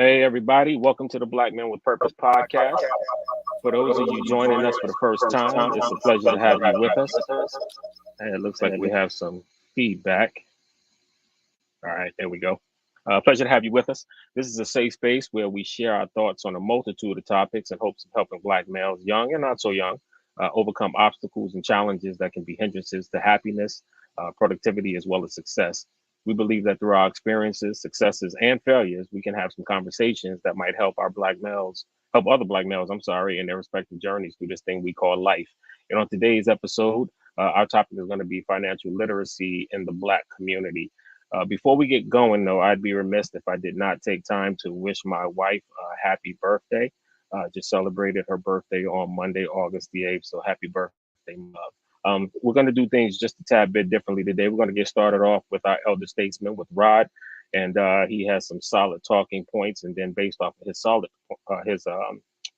Hey, everybody. Welcome to the Black Men with Purpose podcast. For those of you joining us for the first time, it's a pleasure to have you with us. And it looks like we have some feedback. All right, there we go. Pleasure to have you with us. This is a safe space where we share our thoughts on a multitude of topics in hopes of helping Black males, young and not so young, overcome obstacles and challenges that can be hindrances to happiness, productivity, as well as success. We believe that through our experiences, successes, and failures, we can have some conversations that might help help other Black males, in their respective journeys through this thing we call life. And on today's episode, our topic is going to be financial literacy in the Black community. Before we get going, though, I'd be remiss if I did not take time to wish my wife a happy birthday. Just celebrated her birthday on Monday, August the 8th. So happy birthday, love. We're going to do things just a tad bit differently today. We're going to get started off with our elder statesman, with Rod. And he has some solid talking points. And then based off of his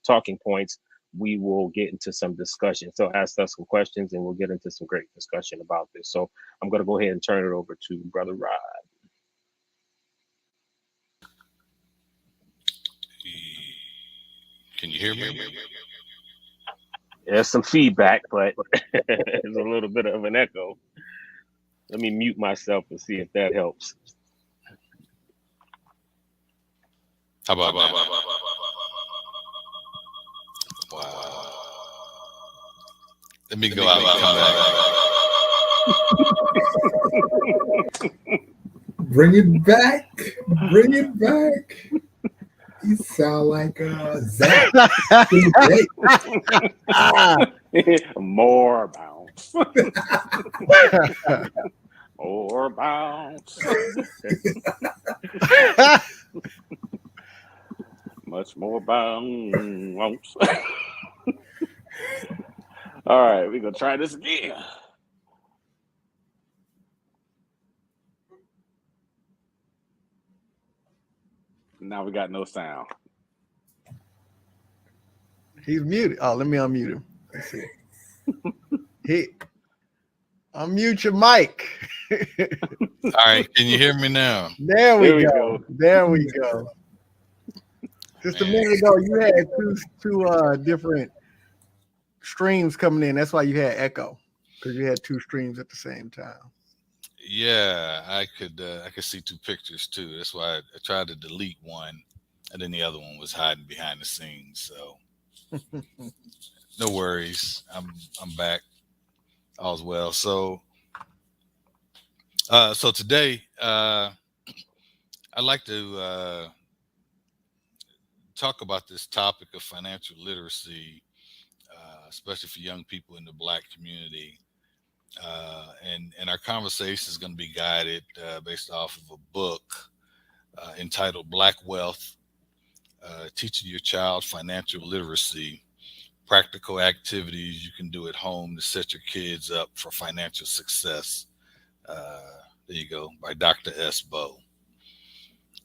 talking points, we will get into some discussion. So ask us some questions and we'll get into some great discussion about this. So I'm going to go ahead and turn it over to Brother Rod. Can you hear me? There's some feedback, but there's a little bit of an echo. Let me mute myself and see if that helps. How about that? Wow. Let me go out and come back. Bring it back. Bring it back. You sound like Zach. More bounce. More bounce. Much more bounce. All right, we're going to try this again. Now we got no sound. He's muted. Oh, let me unmute him. Let's see. Unmute your mic. All right, can you hear me now? There we go. There we go. Just a minute ago, you had two different streams coming in. That's why you had echo, because you had two streams at the same time. Yeah, I could see two pictures too. That's why I tried to delete one, and then the other one was hiding behind the scenes. So no worries. I'm back. All's well. So today I'd like to talk about this topic of financial literacy, especially for young people in the Black community. And our conversation is going to be guided based off of a book entitled Black Wealth, Teaching Your Child Financial Literacy, Practical Activities You Can Do at Home to Set Your Kids Up for Financial Success. There you go, by Dr. S. Bowe.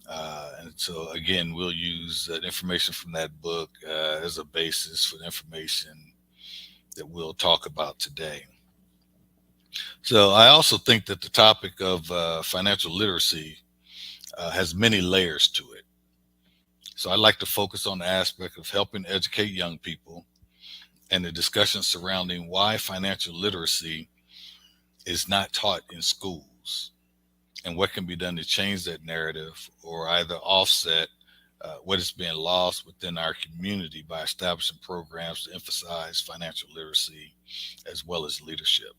And so, again, we'll use the information from that book as a basis for the information that we'll talk about today. So I also think that the topic of financial literacy has many layers to it. So I'd like to focus on the aspect of helping educate young people and the discussion surrounding why financial literacy is not taught in schools and what can be done to change that narrative or either offset what is being lost within our community by establishing programs to emphasize financial literacy as well as leadership.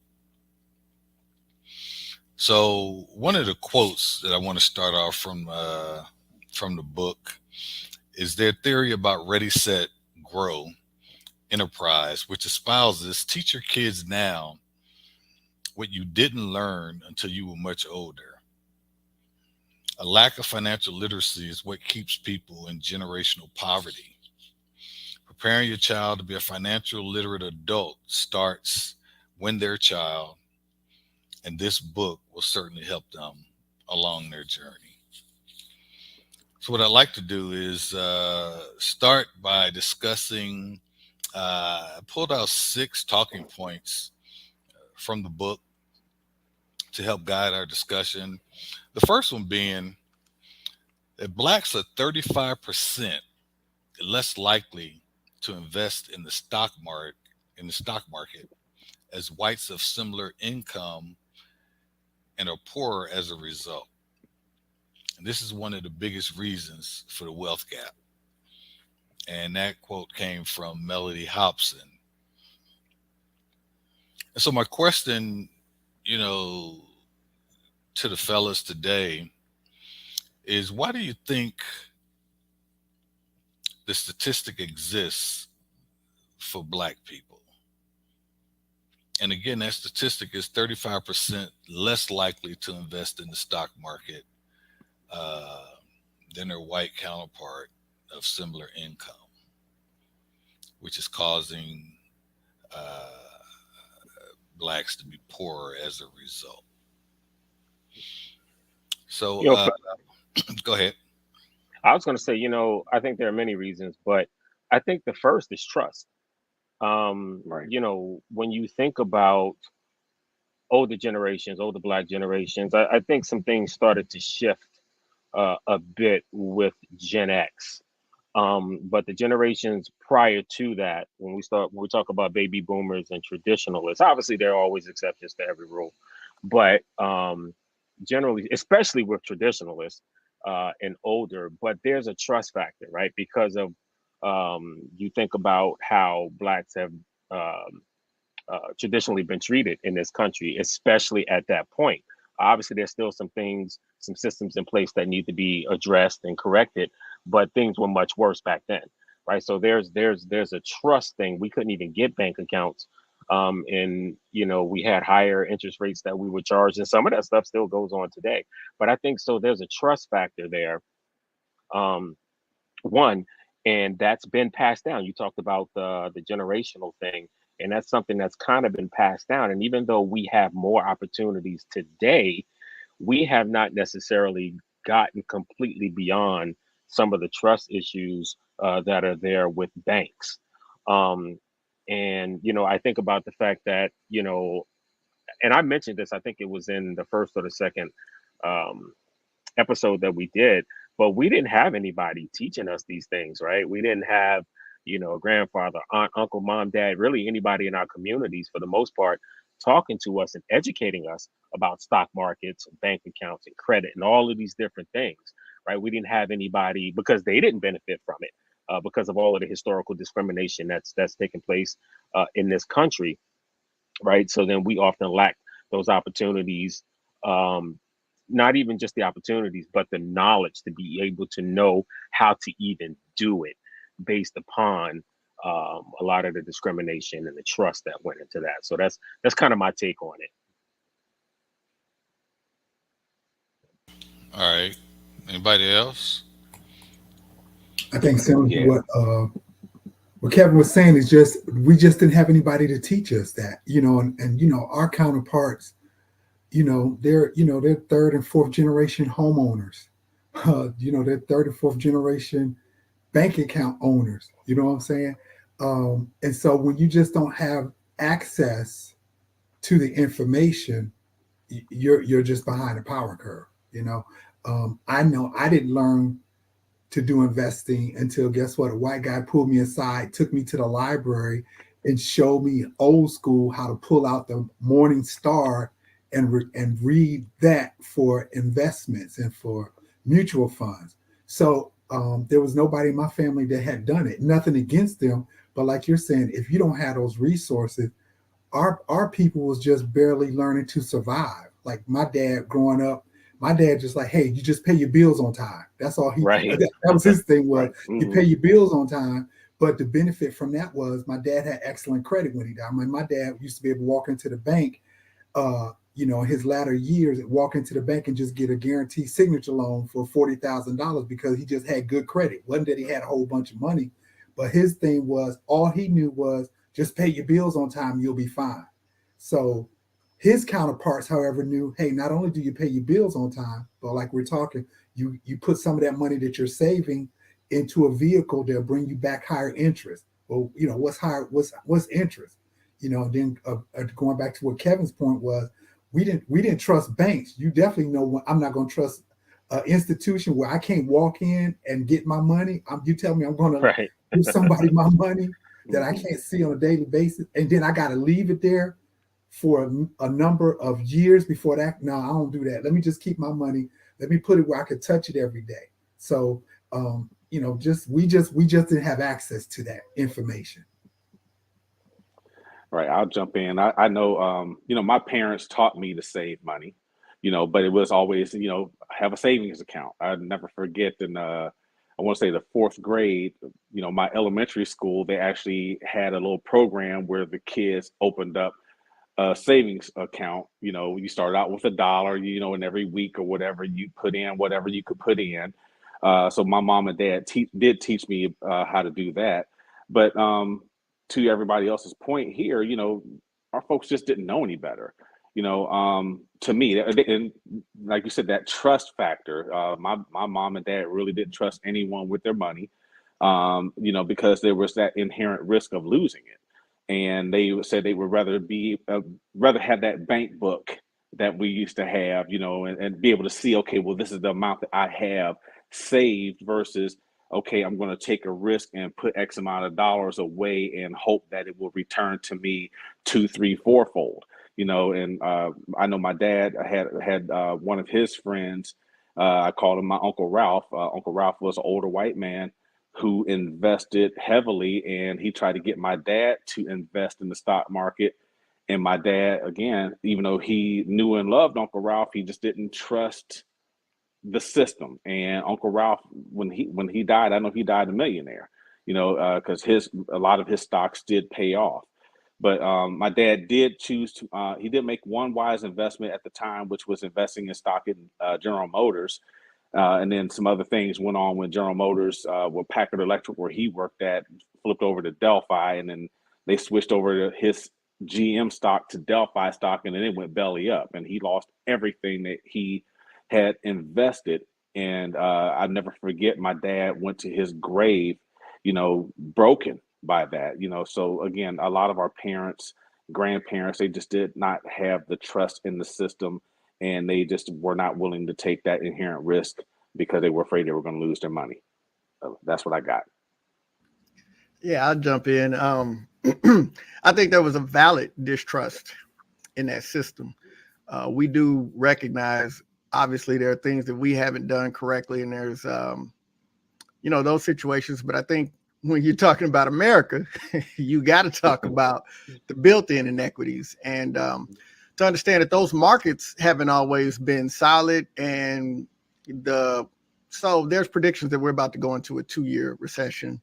So one of the quotes that I want to start off from the book is their theory about Ready, Set, Grow enterprise, which espouses teach your kids now what you didn't learn until you were much older. A lack of financial literacy is what keeps people in generational poverty. Preparing your child to be a financial literate adult starts when they're a child, and this book will certainly help them along their journey. So what I'd like to do is start by discussing, I pulled out 6 talking points from the book to help guide our discussion. The first one being that blacks are 35% less likely to invest in the stock market as whites of similar income and are poorer as a result. And this is one of the biggest reasons for the wealth gap. And that quote came from Melody Hobson. And so my question, to the fellas today is, why do you think the statistic exists for black people? And again, that statistic is 35% less likely to invest in the stock market than their white counterpart of similar income, which is causing blacks to be poorer as a result. So go ahead. I was going to say, I think there are many reasons, but I think the first is trust. Right. When you think about older black generations, I think some things started to shift a bit with Gen X. But the generations prior to that, when we talk about baby boomers and traditionalists, obviously there are always exceptions to every rule, but generally, especially with traditionalists and older, but there's a trust factor, right? Because of you think about how blacks have traditionally been treated in this country, especially at that point. Obviously, there's still some systems in place that need to be addressed and corrected, but things were much worse back then, right? So there's a trust thing. We couldn't even get bank accounts, and we had higher interest rates that we were charged, and some of that stuff still goes on today. But I think so. There's a trust factor there. One, and that's been passed down. You talked about the generational thing. And that's something that's kind of been passed down. And even though we have more opportunities today, we have not necessarily gotten completely beyond some of the trust issues that are there with banks. And, I think about the fact that, and I mentioned this, I think it was in the first or the second episode that we did, but we didn't have anybody teaching us these things, right? We didn't have grandfather, aunt, uncle, mom, dad, really anybody in our communities for the most part, talking to us and educating us about stock markets, and bank accounts, and credit, and all of these different things, right? We didn't have anybody because they didn't benefit from it because of all of the historical discrimination that's taken place in this country, right? So then we often lack those opportunities, not even just the opportunities, but the knowledge to be able to know how to even do it, based upon a lot of the discrimination and the trust that went into that. So that's kind of my take on it. All right. Anybody else? I think similar to what Kevin was saying is we just didn't have anybody to teach us that, and our counterparts, they're third and fourth generation homeowners, they're third and fourth generation bank account owners, you know what I'm saying? And so when you just don't have access to the information, you're just behind the power curve, I know I didn't learn to do investing until, guess what? A white guy pulled me aside, took me to the library and showed me old school how to pull out the Morning Star and read that for investments and for mutual funds. So there was nobody in my family that had done it. Nothing against them, but like you're saying, if you don't have those resources, our people was just barely learning to survive. Like my dad growing up, my dad just like, hey, you just pay your bills on time. That's all he. Right. That was his thing was Mm-hmm. You pay your bills on time. But the benefit from that was my dad had excellent credit when he died. My dad used to be able to walk into the bank, in his latter years, walk into the bank and just get a guaranteed signature loan for $40,000 because he just had good credit. Wasn't that he had a whole bunch of money, but his thing was all he knew was just pay your bills on time, you'll be fine. So his counterparts, however, knew, hey, not only do you pay your bills on time, but like we're talking, you put some of that money that you're saving into a vehicle that'll bring you back higher interest. Well, what's higher? What's interest? Then going back to what Kevin's point was, we didn't trust banks. You definitely know I'm not going to trust institution where I can't walk in and get my money. You tell me I'm going to Right. give somebody my money that I can't see on a daily basis, and then I got to leave it there for a number of years before that. No, I don't do that. Let me just keep my money. Let me put it where I could touch it every day. So, you know, we just didn't have access to that information. Right. I'll jump in. I know, you know, my parents taught me to save money, you know, but it was always, you know, have a savings account. I'd never forget in, I want to say the fourth grade, you know, my elementary school, they actually had a little program where the kids opened up a savings account. You know, you start out with $1, you know, and every week or whatever you put in, whatever you could put in. So my mom and dad did teach me how to do that. But to everybody else's point here, you know, our folks just didn't know any better. You know, to me, and like you said, that trust factor. My mom and dad really didn't trust anyone with their money. You know, because there was that inherent risk of losing it, and they said they would rather have that bank book that we used to have, you know, and be able to see, okay, well, this is the amount that I have saved versus, okay, I'm going to take a risk and put X amount of dollars away and hope that it will return to me 2, 3, 4-fold. You know, and I know my dad had one of his friends. I called him my Uncle Ralph. Uncle Ralph was an older white man who invested heavily, and he tried to get my dad to invest in the stock market. And my dad, again, even though he knew and loved Uncle Ralph, he just didn't trust the system. And Uncle Ralph, when he died, I know he died a millionaire, you know, because a lot of his stocks did pay off. But my dad did choose to, he did make one wise investment at the time, which was investing in stock in General Motors. And then some other things went on when General Motors, with Packard Electric, where he worked at, flipped over to Delphi, and then they switched over to his GM stock to Delphi stock, and then it went belly up, and he lost everything that he had invested. And I never forget, my dad went to his grave, you know, broken by that, you know. So again, a lot of our parents, grandparents, they just did not have the trust in the system, and they just were not willing to take that inherent risk because they were afraid they were going to lose their money. So that's what I got. Yeah, I'll jump in. I think there was a valid distrust in that system. We do recognize, obviously, there are things that we haven't done correctly, and there's, you know, those situations. But I think when you're talking about America, you got to talk about the built-in inequities, and to understand that those markets haven't always been solid. And so there's predictions that we're about to go into a 2-year recession.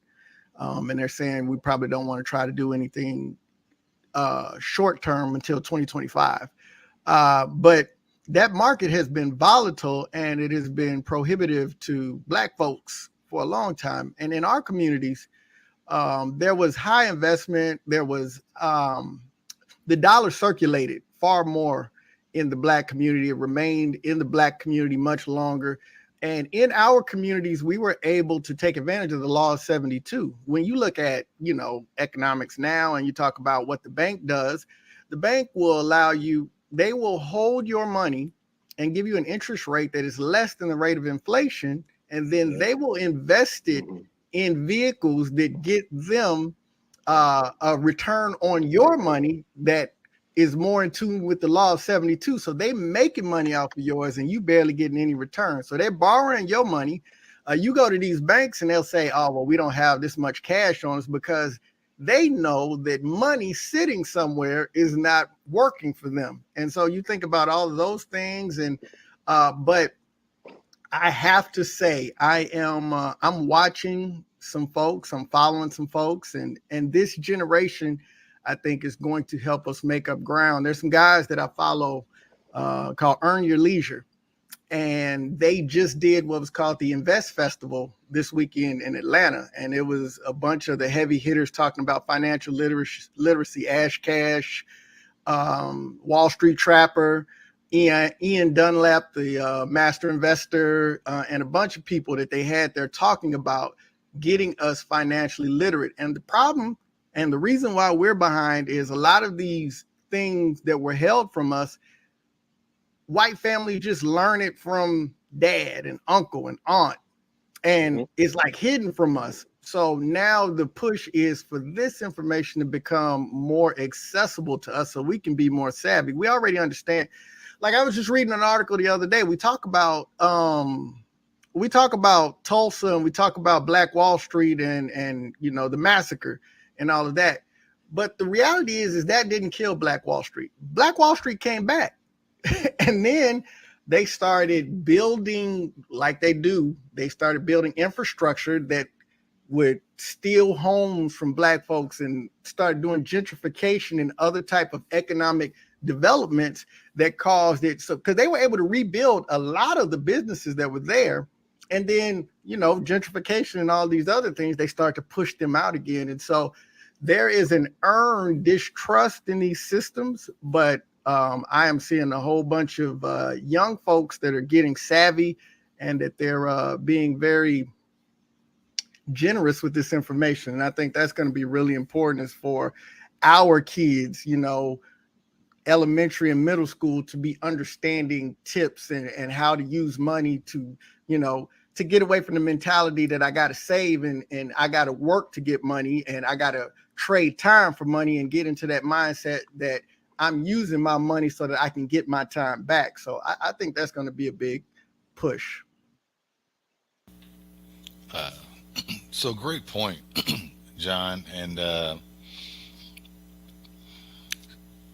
And they're saying we probably don't want to try to do anything short term until 2025. But that market has been volatile, and it has been prohibitive to Black folks for a long time. And in our communities, there was high investment. There was the dollar circulated far more in the Black community. It remained in the Black community much longer. And in our communities, we were able to take advantage of the law of 72. When you look at, you know, economics now, and you talk about what the bank does, the bank will allow you, they will hold your money and give you an interest rate that is less than the rate of inflation. And then they will invest it in vehicles that get them a return on your money that is more in tune with the law of 72. So they making money off of yours, and you barely getting any return. So they're borrowing your money. You go to these banks and they'll say, oh, well, we don't have this much cash on us, because they know that money sitting somewhere is not working for them. And so you think about all of those things. And but I have to say, I'm watching some folks, I'm following some folks, and this generation, I think, is going to help us make up ground. There's some guys that I follow called Earn Your Leisure, and they just did what was called the Invest Festival this weekend in Atlanta. And it was a bunch of the heavy hitters talking about financial literacy, Ash Cash, Wall Street Trapper, Ian Dunlap, the master investor, and a bunch of people that they had there talking about getting us financially literate. And the problem and the reason why we're behind is a lot of these things that were held from us, white families just learn it from dad and uncle and aunt, and it's like hidden from us. So now the push is for this information to become more accessible to us so we can be more savvy. We already understand. Like I was just reading an article the other day. We talk about Tulsa and we talk about Black Wall Street and you know the massacre and all of that. But the reality is that didn't kill Black Wall Street. Black Wall Street came back. And then they started building like they do. They started building infrastructure that would steal homes from Black folks and start doing gentrification and other type of economic developments that caused it. So because they were able to rebuild a lot of the businesses that were there. And then, you know, gentrification and all these other things, they start to push them out again. And so there is an earned distrust in these systems, but I am seeing a whole bunch of young folks that are getting savvy and that they're being very generous with this information. And I think that's going to be really important is for our kids, you know, elementary and middle school to be understanding tips and how to use money to, you know, to get away from the mentality that I got to save and I got to work to get money and I got to trade time for money and get into that mindset that I'm using my money so that I can get my time back. So I think that's going to be a big push. So great point, John. And,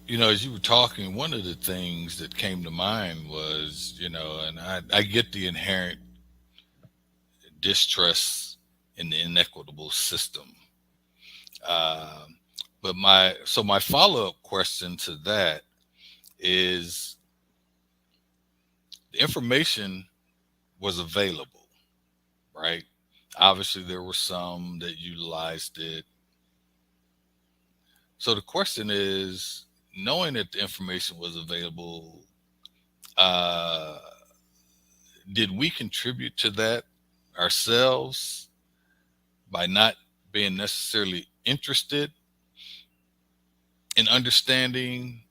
you know, as you were talking, one of the things that came to mind was, you know, and I get the inherent distrust in the inequitable system. But my follow-up question to that is the information was available, right? Obviously, there were some that utilized it. So the question is, knowing that the information was available, did we contribute to that ourselves by not being necessarily interested in understanding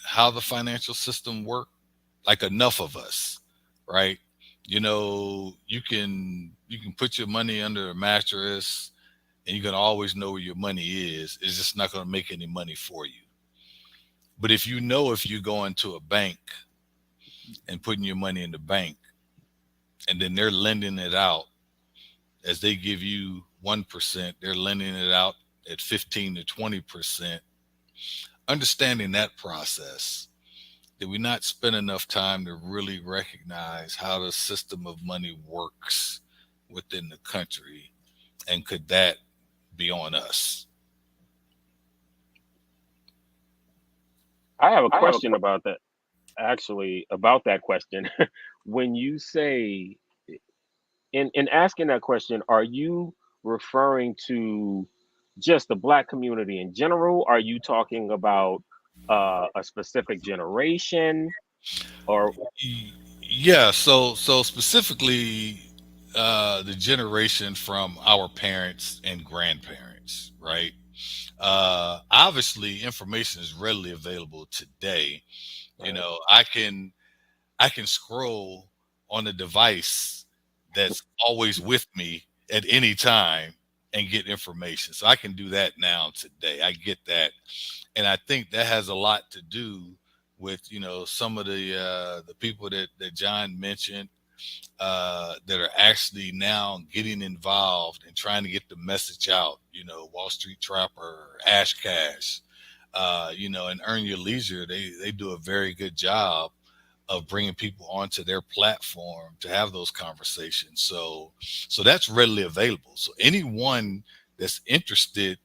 how the financial system worked? Like enough of us, right? You know, you can put your money under a mattress and you can always know where your money is. It's just not going to make any money for you. But if you know, if you go into a bank and putting your money in the bank and then they're lending it out, as they give you 1%, they're lending it out at 15 to 20%. Understanding that process, did we not spend enough time to really recognize how the system of money works within the country? And could that be on us? I have a question about that. Actually, about that question. When you say, in asking that question, are you referring to just the Black community in general? Are you talking about a specific generation? Or yeah, so specifically the generation from our parents and grandparents, right? Obviously, information is readily available today. You know, I can scroll on a device that's always with me at any time and get information. So I can do that now today. I get that. And I think that has a lot to do with, you know, some of the people that John mentioned that are actually now getting involved and trying to get the message out, you know, Wall Street Trapper, Ash Cash, you know, and Earn Your Leisure. They do a very good job of bringing people onto their platform to have those conversations. So that's readily available. So anyone that's interested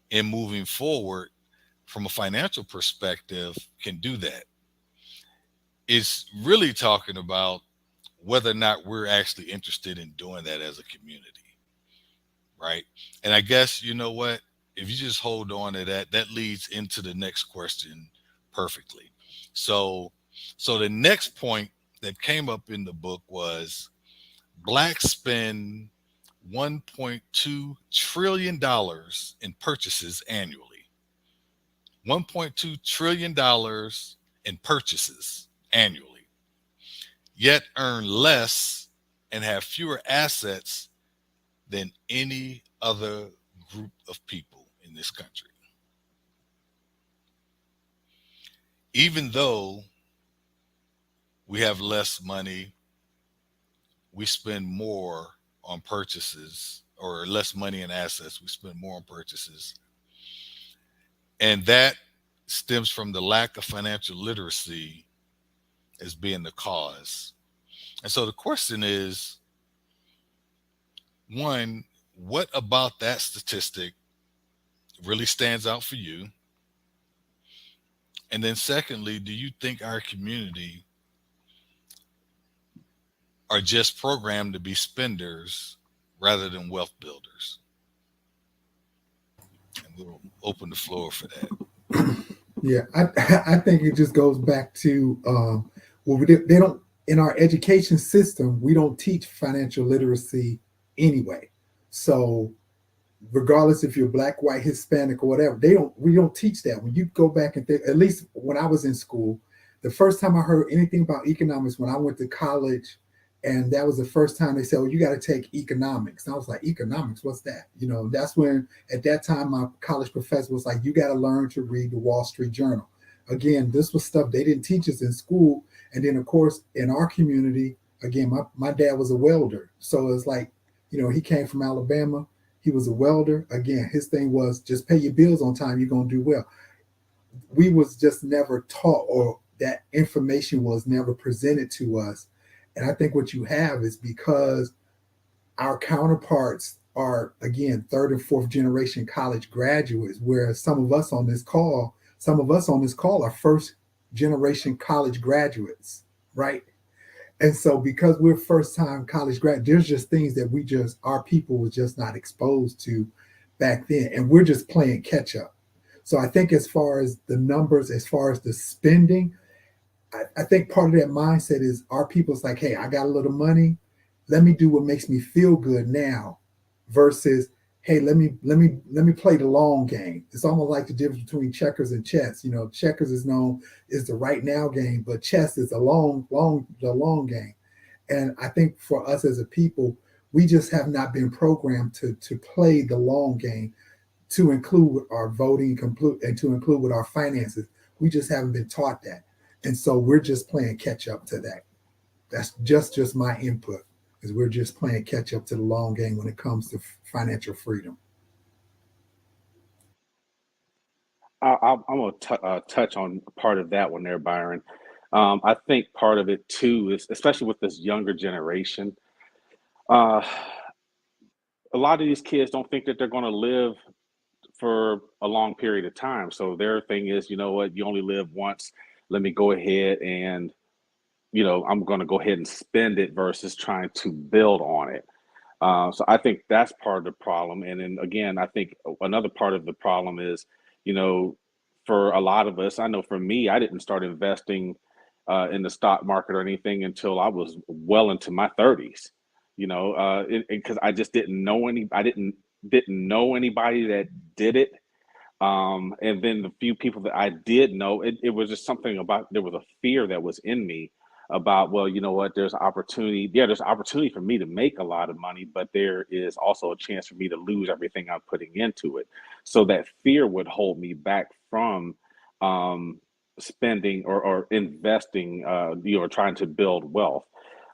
in moving forward from a financial perspective can do that. It's really talking about whether or not we're actually interested in doing that as a community, right? And I guess, you know what, if you just hold on to that, that leads into the next question perfectly. So the next point that came up in the book was Blacks spend $1.2 trillion in purchases annually. $1.2 trillion in purchases annually. yet earn less and have fewer assets than any other group of people in this country. Even though we have less money, we spend more on purchases, or less money in assets, we spend more on purchases. And that stems from the lack of financial literacy as being the cause. And so the question is, one, what about that statistic really stands out for you? And then secondly, do you think our community are just programmed to be spenders rather than wealth builders? And we'll open the floor for that. Yeah, I think it just goes back to well, they don't, in our education system, we don't teach financial literacy anyway. So regardless if you're black, white, Hispanic, or whatever, we don't teach that. When you go back and think, at least when I was in school, the first time I heard anything about economics when I went to college, and that was the first time they said, "Well, you got to take economics." And I was like, "Economics? What's that?" That's when at that time my college professor was like, "You got to learn to read the Wall Street Journal." Again, this was stuff they didn't teach us in school. And then of course in our community, again, my dad was a welder, so it's like, he came from Alabama. He was a welder. Again, his thing was just pay your bills on time, you're going to do well. We was just never taught, or that information was never presented to us. And I think what you have is because our counterparts are, again, third and fourth generation college graduates, whereas some of us on this call are first generation college graduates, right? And so because we're first time college grad, there's just things that our people was just not exposed to back then. And we're just playing catch up. So I think as far as the numbers, as far as the spending, I think part of that mindset is our people's like, hey, I got a little money. Let me do what makes me feel good now versus, hey, let me play the long game. It's almost like the difference between checkers and chess. Checkers is the right now game, but chess is the long game. And I think for us as a people, we just have not been programmed to play the long game, to include with our voting and to include with our finances. We just haven't been taught that. And so we're just playing catch up to that. That's just my input, is we're just playing catch up to the long game when it comes to financial freedom. I'm going to touch on part of that one there, Byron. I think part of it too is, especially with this younger generation, a lot of these kids don't think that they're going to live for a long period of time. So their thing is, you know what, you only live once. Let me go ahead and, I'm going to go ahead and spend it versus trying to build on it. So I think that's part of the problem. And then again, I think another part of the problem is, for a lot of us, I know for me, I didn't start investing in the stock market or anything until I was well into my 30s, because I just didn't know didn't know anybody that did it. And then the few people that I did know, it was just something about, there was a fear that was in me about, well, you know what, there's opportunity. Yeah, there's opportunity for me to make a lot of money, but there is also a chance for me to lose everything I'm putting into it. So that fear would hold me back from spending or investing, trying to build wealth.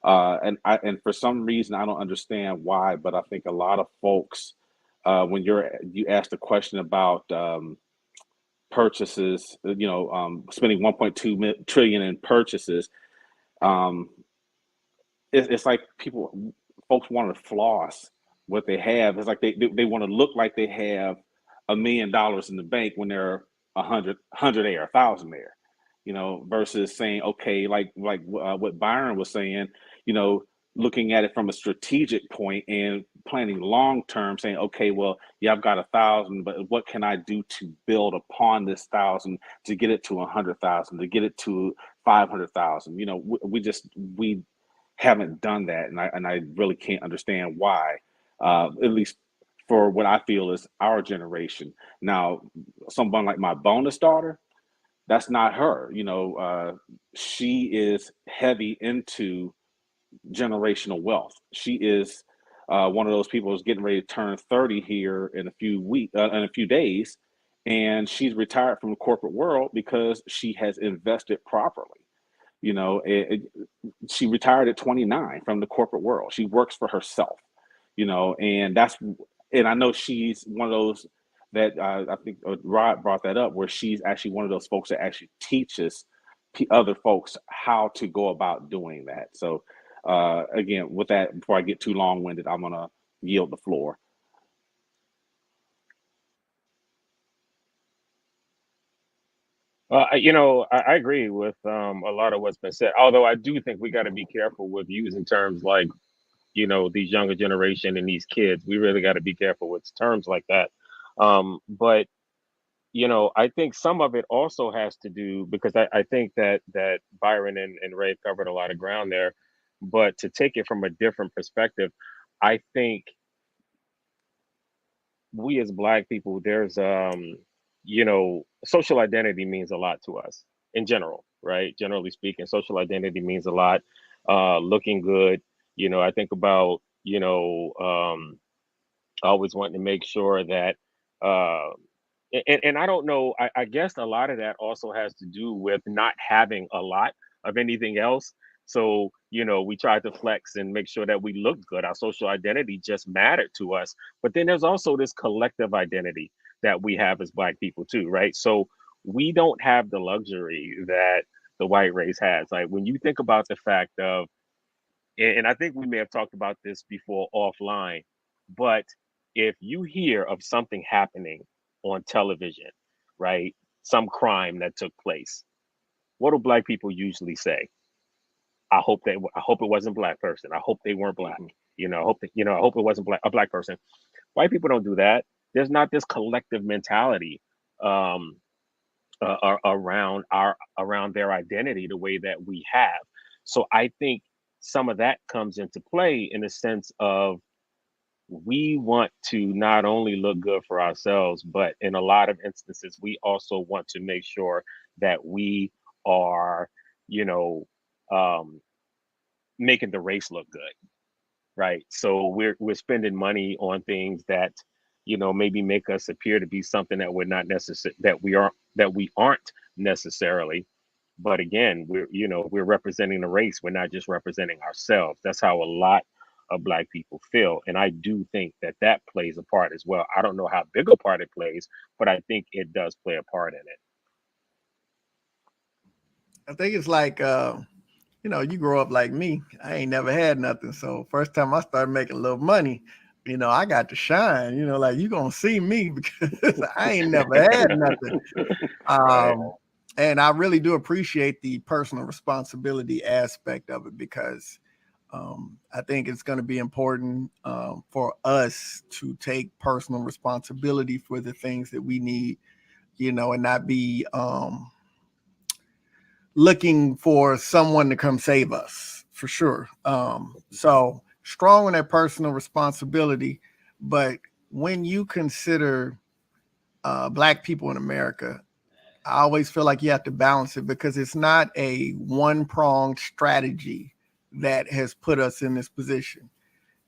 And for some reason, I don't understand why, but I think a lot of folks, when you ask the question about purchases, spending 1.2 trillion in purchases, it's like folks want to floss what they have. It's like they want to look like they have $1 million in the bank when they're 100 there, 1,000 there, versus saying, okay, like what Byron was saying, looking at it from a strategic point and planning long term, saying, okay, well, yeah, I've got 1,000, but what can I do to build upon this 1,000 to get it to 100,000, to get it to 500,000? We haven't done that, and I really can't understand why. At least for what I feel is our generation. Now, someone like my bonus daughter, that's not her. She is heavy into generational wealth. She is one of those people who's getting ready to turn 30 here in a few days, and she's retired from the corporate world because she has invested properly. You know, she retired at 29 from the corporate world. She works for herself, you know, and I know she's one of those that I think Rod brought that up, where she's actually one of those folks that actually teaches other folks how to go about doing that. So, again, with that, before I get too long-winded, I'm going to yield the floor. I agree with a lot of what's been said. Although I do think we got to be careful with using terms like, these younger generation and these kids. We really got to be careful with terms like that. But I think some of it also has to do, because I think that Byron and Ray covered a lot of ground there. But to take it from a different perspective, I think we as Black people, there's social identity means a lot to us in general, right? Generally speaking, social identity means a lot. Looking good, I think about, always wanting to make sure that, and I don't know, I guess a lot of that also has to do with not having a lot of anything else. So, we try to flex and make sure that we look good. Our social identity just mattered to us. But then there's also this collective identity that we have as Black people too, right? So we don't have the luxury that the white race has. Like, when you think about the fact of, and I think we may have talked about this before offline, but if you hear of something happening on television, right? Some crime that took place, what do Black people usually say? I hope it wasn't a Black person. I hope they weren't Black. I hope it wasn't a Black person. White people don't do that. There's not this collective mentality around their identity the way that we have. So I think some of that comes into play in the sense of, we want to not only look good for ourselves, but in a lot of instances, we also want to make sure that we are, making the race look good, right? So we're spending money on things that, maybe make us appear to be something that we're not necessary, that we aren't necessarily. But again, we're representing the race. We're not just representing ourselves. That's how a lot of Black people feel. And I do think that plays a part as well. I don't know how big a part it plays, but I think it does play a part in it. I think it's like, you grow up like me. I ain't never had nothing. So first time I started making a little money, I got to shine, like, you going to see me because I ain't never had nothing. Right. And I really do appreciate the personal responsibility aspect of it, because I think it's going to be important for us to take personal responsibility for the things that we need, and not be looking for someone to come save us, for sure. So strong on that personal responsibility. But when you consider Black people in America, I always feel like you have to balance it, because it's not a one-pronged strategy that has put us in this position.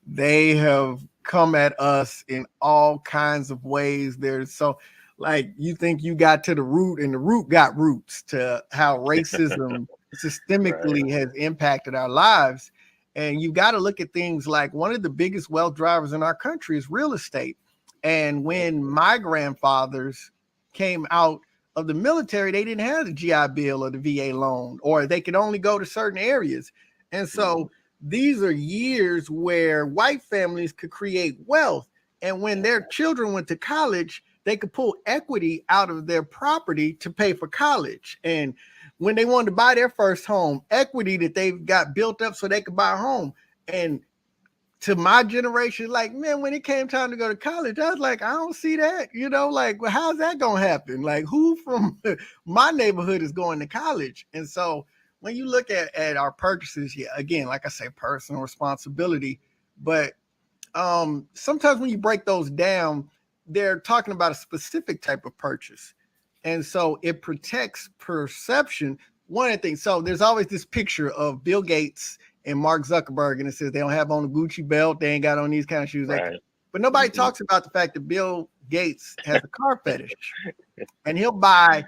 They have come at us in all kinds of ways. You think you got to the root, and the root got roots to how racism systemically has impacted our lives. And you got to look at things like, one of the biggest wealth drivers in our country is real estate. And when my grandfathers came out of the military, they didn't have the GI Bill or the VA loan, or they could only go to certain areas. And so these are years where white families could create wealth. And when their children went to college, they could pull equity out of their property to pay for college. And when they wanted to buy their first home, equity that they've got built up so they could buy a home. And to my generation, like, man, when it came time to go to college, I was like, I don't see that, well, how's that going to happen? Like, who from my neighborhood is going to college? And so when you look at our purchases, again, like I say, personal responsibility, but sometimes when you break those down, they're talking about a specific type of purchase. And so it protects perception. One of the things, so there's always this picture of Bill Gates and Mark Zuckerberg, and it says they don't have on a Gucci belt, they ain't got on these kind of shoes. Right. But nobody talks about the fact that Bill Gates has a car fetish, and he'll buy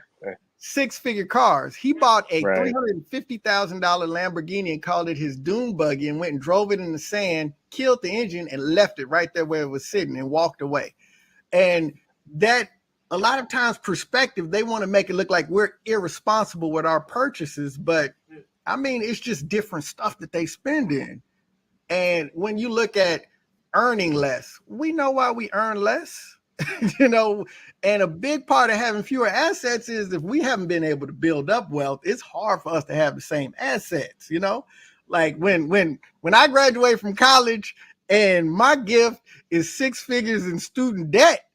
6-figure cars. He bought a $350,000 Lamborghini and called it his dune buggy and went and drove it in the sand, killed the engine, and left it right there where it was sitting and walked away. And that, a lot of times, perspective, they want to make it look like we're irresponsible with our purchases, but I mean, it's just different stuff that they spend in. And when you look at earning less, we know why we earn less. You know, and a big part of having fewer assets is if we haven't been able to build up wealth, it's hard for us to have the same assets. You know, like when I graduate from college and my gift is 6 figures in student debt,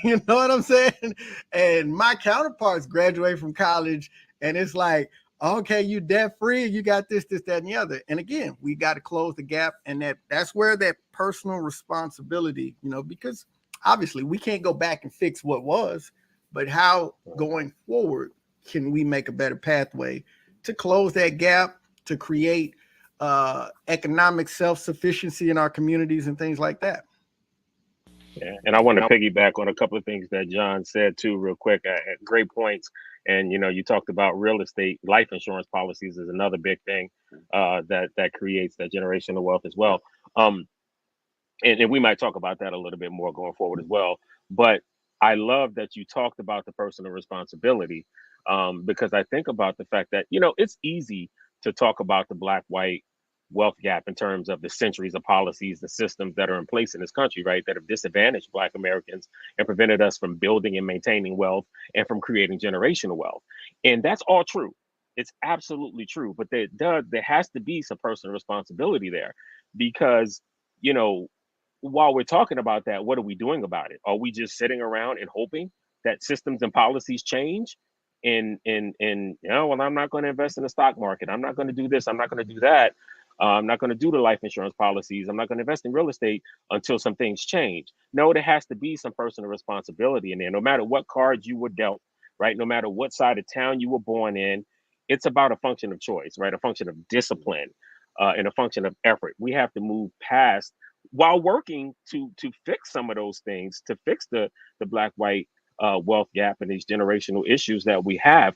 you know what I'm saying? And my counterparts graduate from college and it's like, okay, you debt free, you got this, that, and the other. And again, we got to close the gap, and that's where that personal responsibility, you know, because obviously we can't go back and fix what was, but how going forward can we make a better pathway to close that gap, to create economic self-sufficiency in our communities and things like that. Yeah, and I want to piggyback on a couple of things that John said too, real quick. Great points. And you know, you talked about real estate, life insurance policies is another big thing that creates that generational wealth as well. And we might talk about that a little bit more going forward as well. But I love that you talked about the personal responsibility because I think about the fact that, you know, it's easy to talk about the black-white wealth gap in terms of the centuries of policies, the systems that are in place in this country, right, that have disadvantaged Black Americans and prevented us from building and maintaining wealth and from creating generational wealth. And that's all true. It's absolutely true. But there has to be some personal responsibility there because, you know, while we're talking about that, what are we doing about it? Are we just sitting around and hoping that systems and policies change? And you know, well, I'm not going to invest in the stock market. I'm not going to do this. I'm not going to do that. I'm not going to do the life insurance policies. I'm not going to invest in real estate until some things change. No, there has to be some personal responsibility in there. No matter what cards you were dealt, right? No matter what side of town you were born in, it's about a function of choice, right? A function of discipline and a function of effort. We have to move past while working to fix some of those things, to fix the black-white wealth gap and these generational issues that we have.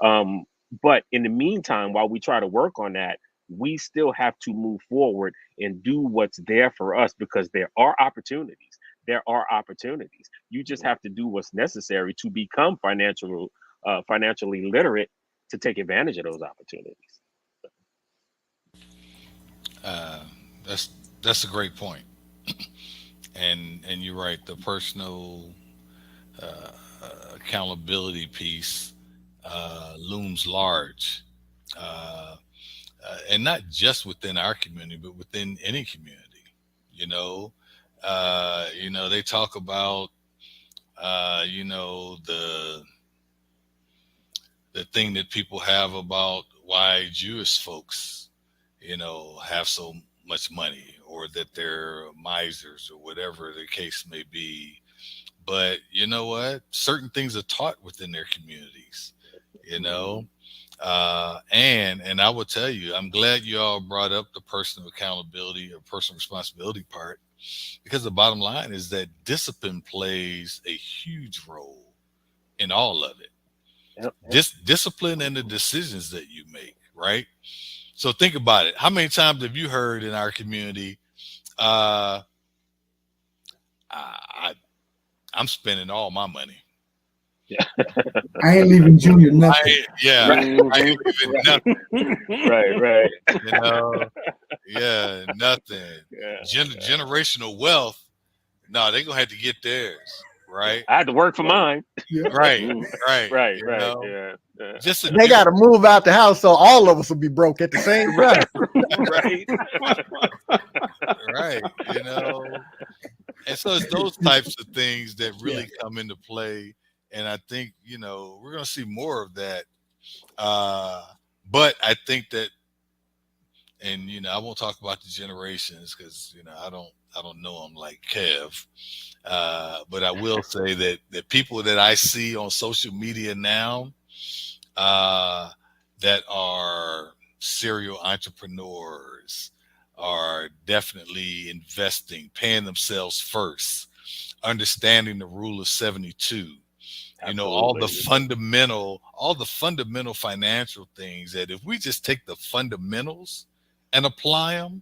But in the meantime, while we try to work on that, we still have to move forward and do what's there for us because there are opportunities. There are opportunities. You just have to do what's necessary to become financially literate to take advantage of those opportunities. That's a great point. and you're right. The personal accountability piece looms large. And not just within our community, but within any community. You know, they talk about, the thing that people have about why Jewish folks, have so much money, or that they're misers, or whatever the case may be. But you know what? Certain things are taught within their communities, and I will tell you, I'm glad you all brought up the personal accountability or personal responsibility part, because the bottom line is that discipline plays a huge role in all of it. Yep. Discipline and the decisions that you make, right? So think about it. How many times have you heard in our community, I'm spending all my money? Yeah. I ain't leaving Junior nothing. I ain't leaving nothing. Right. Nothing. Yeah. Generational wealth. No, they're gonna have to get theirs, right? I had to work for mine. Yeah. Right. Yeah. They got to move out the house, so all of us will be broke at the same time. Right. And so it's those types of things that really come into play. And I think, we're going to see more of that. But I think that, and, I won't talk about the generations because, I don't know them like Kev. But I will say that people that I see on social media now that are serial entrepreneurs are definitely investing, paying themselves first, understanding the rule of 72. You know, all the fundamental financial things that if we just take the fundamentals and apply them,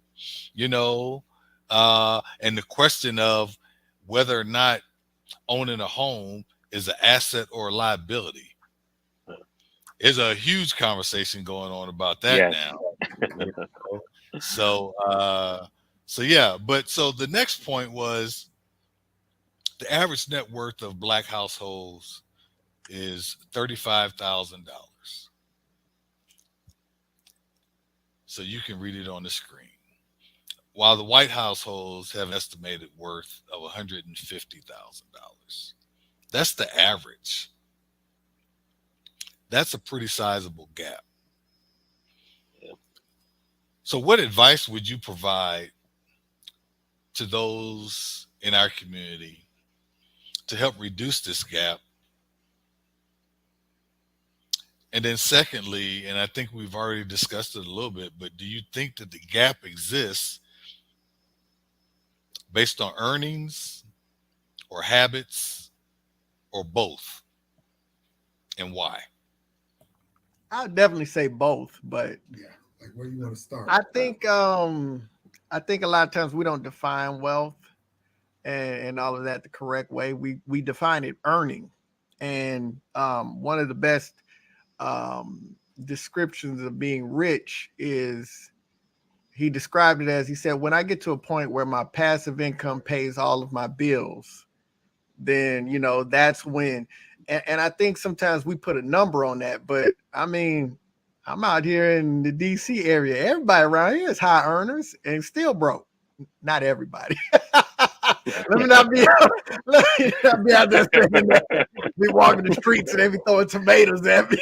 you know, and the question of whether or not owning a home is an asset or a liability. There's a huge conversation going on about that now. So yeah, but so the next point was the average net worth of Black households is $35,000. So you can read it on the screen. While the white households have an estimated worth of $150,000. That's the average. That's a pretty sizable gap. Yeah. So what advice would you provide to those in our community to help reduce this gap? And then secondly, and I think we've already discussed it a little bit, but do you think that the gap exists based on earnings or habits or both? And why? I would definitely say both, but yeah, like where you want to start? I think a lot of times we don't define wealth and all of that the correct way. We define it earning, and one of the best descriptions of being rich is he described it as, he said, when I get to a point where my passive income pays all of my bills, then, you know, that's when, and I think sometimes we put a number on that, but I mean, I'm out here in the DC area. Everybody around here is high earners and still broke. Not everybody. Let me not be out there saying that. Be walking the streets and they be throwing tomatoes at me.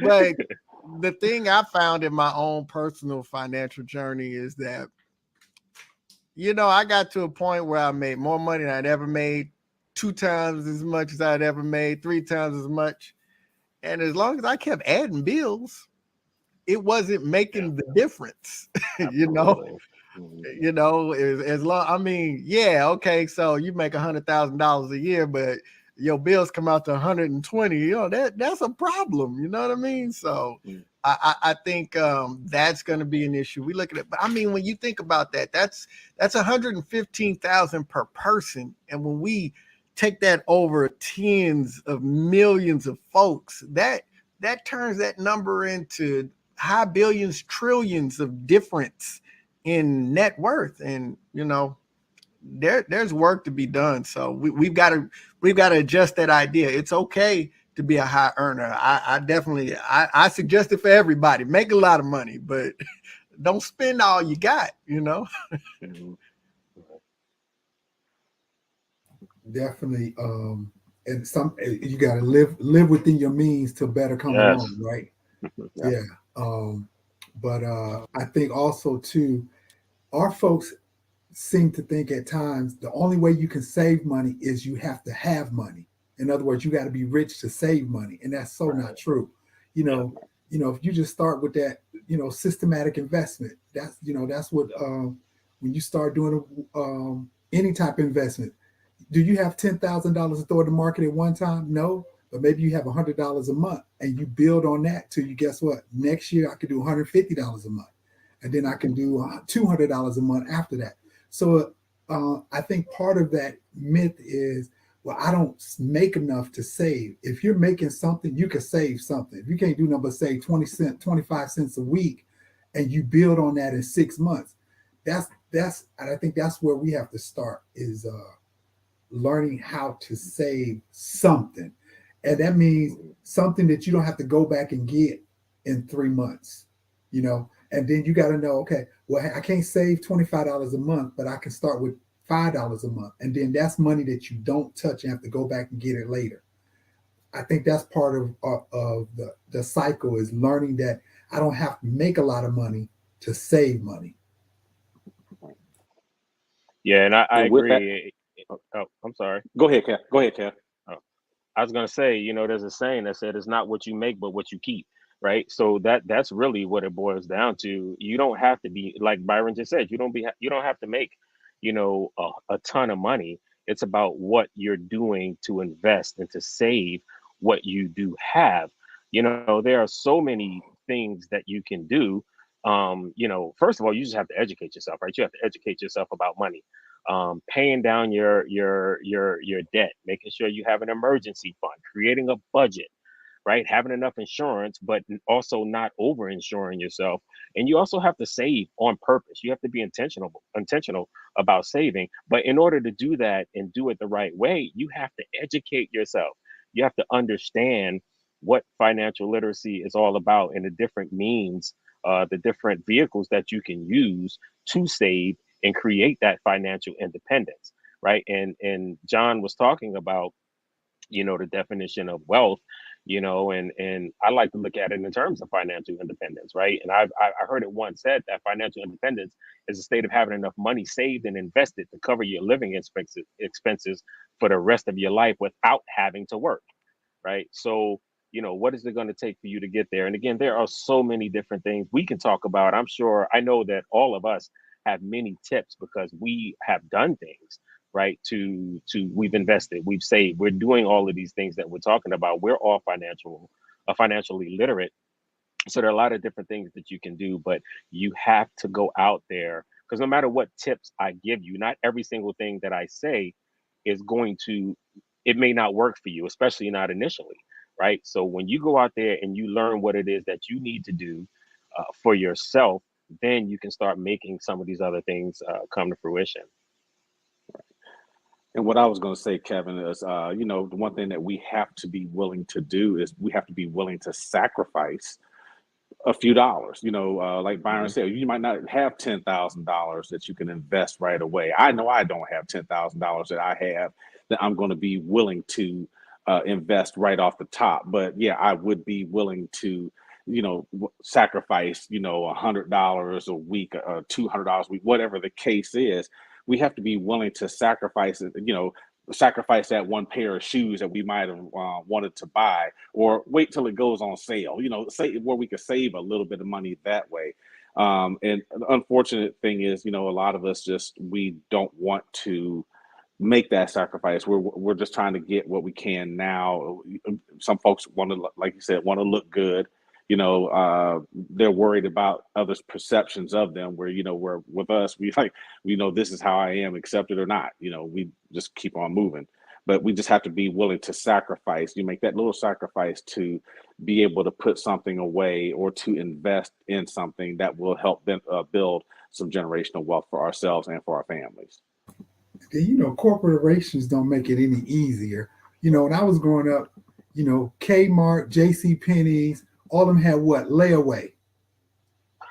But the thing I found in my own personal financial journey is that, you know, I got to a point where I made more money than I'd ever made, 2 times as much as I'd ever made, 3 times as much. And as long as I kept adding bills, it wasn't making the difference. You know, as long, I mean, yeah, okay, so you make $100,000 a year, but your bills come out to 120, you know, that's a problem. You know what I mean? So I think that's going to be an issue. We look at it, but I mean, when you think about that, that's 115,000 per person. And when we take that over tens of millions of folks, that turns that number into high billions, trillions of difference in net worth. And, you know, there's work to be done. So we've got to adjust that idea. It's okay to be a high earner. I definitely suggest it for everybody. Make a lot of money, but don't spend all you got, you know? Definitely. And you got to live within your means to better come along, right? Yeah. But I think also too, our folks seem to think at times the only way you can save money is you have to have money. In other words, you got to be rich to save money, and that's so not true. You know, if you just start with that, you know, systematic investment, that's what when you start doing any type of investment. Do you have $10,000 to throw in the market at one time? No. But maybe you have $100 a month and you build on that till you, guess what? Next year I could do $150 a month. And then I can do $200 a month after that. So I think part of that myth is, well, I don't make enough to save. If you're making something, you can save something. If you can't do nothing but save 20 cents, 25 cents a week, and you build on that in 6 months, and I think that's where we have to start, is learning how to save something. And that means something that you don't have to go back and get in 3 months, you know. And then you got to know, okay, well, I can't save $25 a month, but I can start with $5 a month. And then that's money that you don't touch and have to go back and get it later. I think that's part of the cycle, is learning that I don't have to make a lot of money to save money. Yeah, and I agree. Oh, I'm sorry. Go ahead, Kev. I was gonna say, there's a saying that said it's not what you make, but what you keep, right? So that's really what it boils down to. You don't have to be like Byron just said. You don't have to make, a ton of money. It's about what you're doing to invest and to save what you do have. There are so many things that you can do. First of all, you just have to educate yourself, right? You have to educate yourself about money, paying down your debt, making sure you have an emergency fund, creating a budget, right? Having enough insurance, but also not over insuring yourself. And you also have to save on purpose. You have to be intentional about saving. But in order to do that and do it the right way, you have to educate yourself. You have to understand what financial literacy is all about and the different means, the different vehicles that you can use to save and create that financial independence, right? And John was talking about, the definition of wealth, and I like to look at it in terms of financial independence, right? And I heard it once said that financial independence is a state of having enough money saved and invested to cover your living expenses for the rest of your life without having to work, right? So, what is it going to take for you to get there? And again, there are so many different things we can talk about. I know that all of us have many tips because we have done things, right? We've invested, we've saved, we're doing all of these things that we're talking about. We're all financially literate. So there are a lot of different things that you can do, but you have to go out there, because no matter what tips I give you, not every single thing that I say it may not work for you, especially not initially, right? So when you go out there and you learn what it is that you need to do for yourself, then you can start making some of these other things come to fruition. And what I was going to say, Kevin, is, the one thing that we have to be willing to do is we have to be willing to sacrifice a few dollars. Like Byron said, you might not have $10,000 that you can invest right away. I know I don't have $10,000 that I have that I'm going to be willing to invest right off the top. But yeah, I would be willing to, sacrifice, $100 a week, $200 a week, whatever the case is. We have to be willing to sacrifice it, sacrifice that one pair of shoes that we might have wanted to buy, or wait till it goes on sale, say where we could save a little bit of money that way. And the unfortunate thing is, a lot of us we don't want to make that sacrifice. We're just trying to get what we can now. Some folks want to, like you said, want to look good. They're worried about others' perceptions of them, where, where with us, this is how I am, accept it or not. We just keep on moving. But we just have to be willing to sacrifice. You make that little sacrifice to be able to put something away or to invest in something that will help build some generational wealth for ourselves and for our families. Corporations don't make it any easier. When I was growing up, Kmart, JCPenney's, all of them had what? Layaway.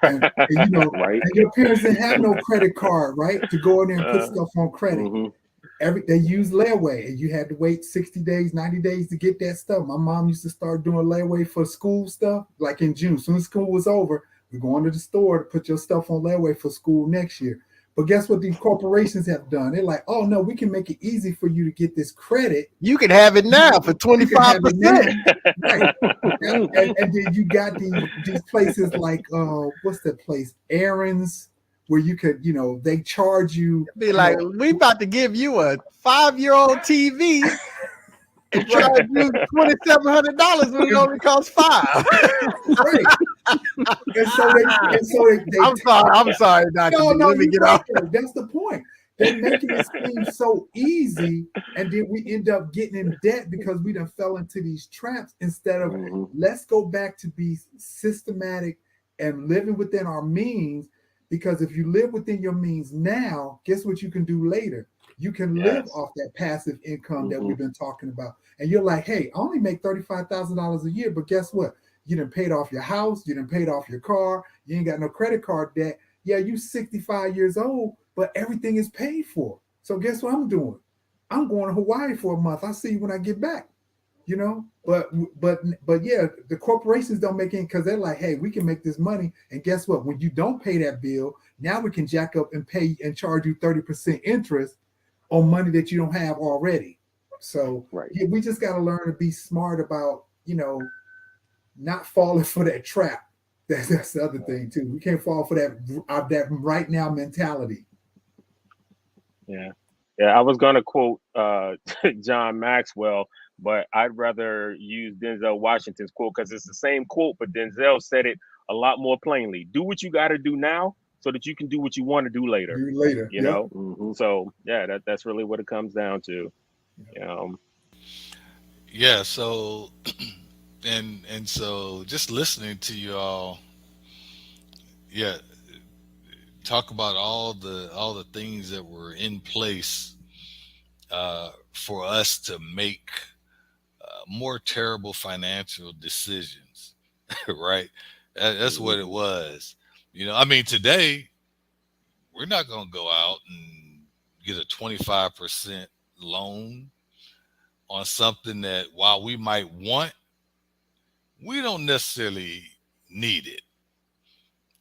And right? And your parents didn't have no credit card, right? To go in there and put stuff on credit. Mm-hmm. They used layaway, and you had to wait 60 days, 90 days to get that stuff. My mom used to start doing layaway for school stuff, like in June. As soon as school was over, we're going to the store to put your stuff on layaway for school next year. But guess what these corporations have done? They're like, oh, no, we can make it easy for you to get this credit. You can have it now for 25%. Right. And then you got these places like, what's that place? Aaron's, where you could, they charge you. Be like, we about to give you a 5-year-old TV and charge you $2,700 when it only costs $5. Right. And so they I'm sorry, Dr. No, Let me get off. That's the point. They're making it seem so easy, and then we end up getting in debt because we done fell into these traps instead of let's go back to be systematic and living within our means. Because if you live within your means now, guess what you can do later? You can live off that passive income that we've been talking about. And you're like, hey, I only make $35,000 a year, but guess what? You done paid off your house, you done paid off your car, you ain't got no credit card debt. Yeah, you 65 years old, but everything is paid for. So guess what I'm doing? I'm going to Hawaii for a month. I'll see you when I get back. But yeah, the corporations don't make it because they're like, hey, we can make this money. And guess what? When you don't pay that bill, now we can jack up and pay and charge you 30% interest on money that you don't have already. So Right. yeah, we just got to learn to be smart about, not falling for that trap. That's the other thing too. We can't fall for that right now mentality. Yeah. Yeah, I was gonna quote John Maxwell, but I'd rather use Denzel Washington's quote because it's the same quote, but Denzel said it a lot more plainly. Do what you got to do now so that you can do what you want to do later. Do later. You Yep. know. Mhm. So yeah, that's really what it comes down to. Yeah. So, and so just listening to you all, yeah, talk about all the things that were in place for us to make more terrible financial decisions, right? That's what it was. I mean, today we're not going to go out and get a 25% loan on something that, while we might want, we don't necessarily need it,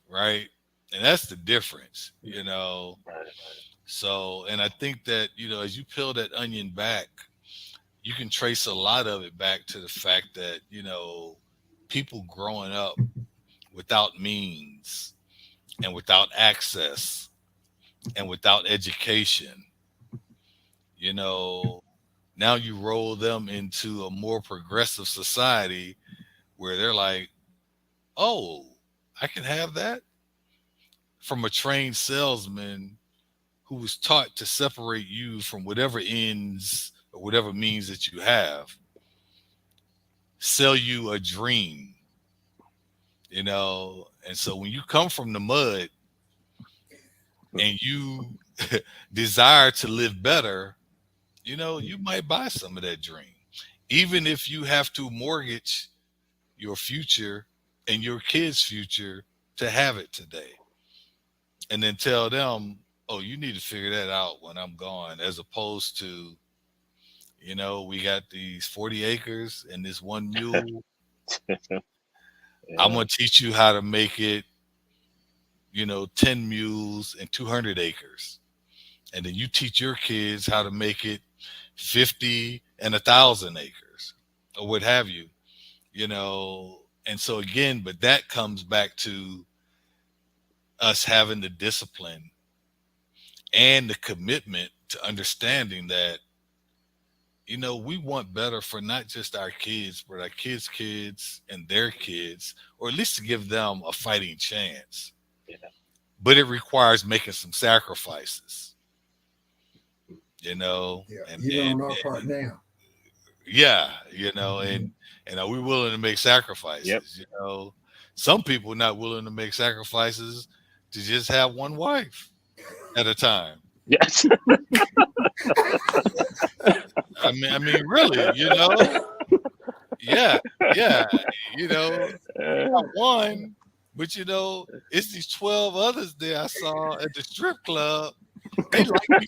right? And that's the difference, So, and I think that, as you peel that onion back, you can trace a lot of it back to the fact that, people growing up without means and without access and without education, now you roll them into a more progressive society where they're like, oh, I can have that, from a trained salesman who was taught to separate you from whatever ends or whatever means that you have, sell you a dream, and so when you come from the mud and you desire to live better, you might buy some of that dream, even if you have to mortgage your future and your kids' future to have it today, and then tell them, oh, you need to figure that out when I'm gone, as opposed to, we got these 40 acres and this one mule. I'm going to teach you how to make it, 10 mules and 200 acres. And then you teach your kids how to make it 50 and 1,000 acres or what have you, And so again, but that comes back to us having the discipline and the commitment to understanding that, we want better for not just our kids, but our kids' kids and their kids, or at least to give them a fighting chance. Yeah. But it requires making some sacrifices, Yeah, and, even on our part now. Yeah, and are we willing to make sacrifices? Yep. Some people not willing to make sacrifices to just have one wife at a time. Yes. I mean, really, yeah, not one, but it's these 12 others there I saw at the strip club. They like me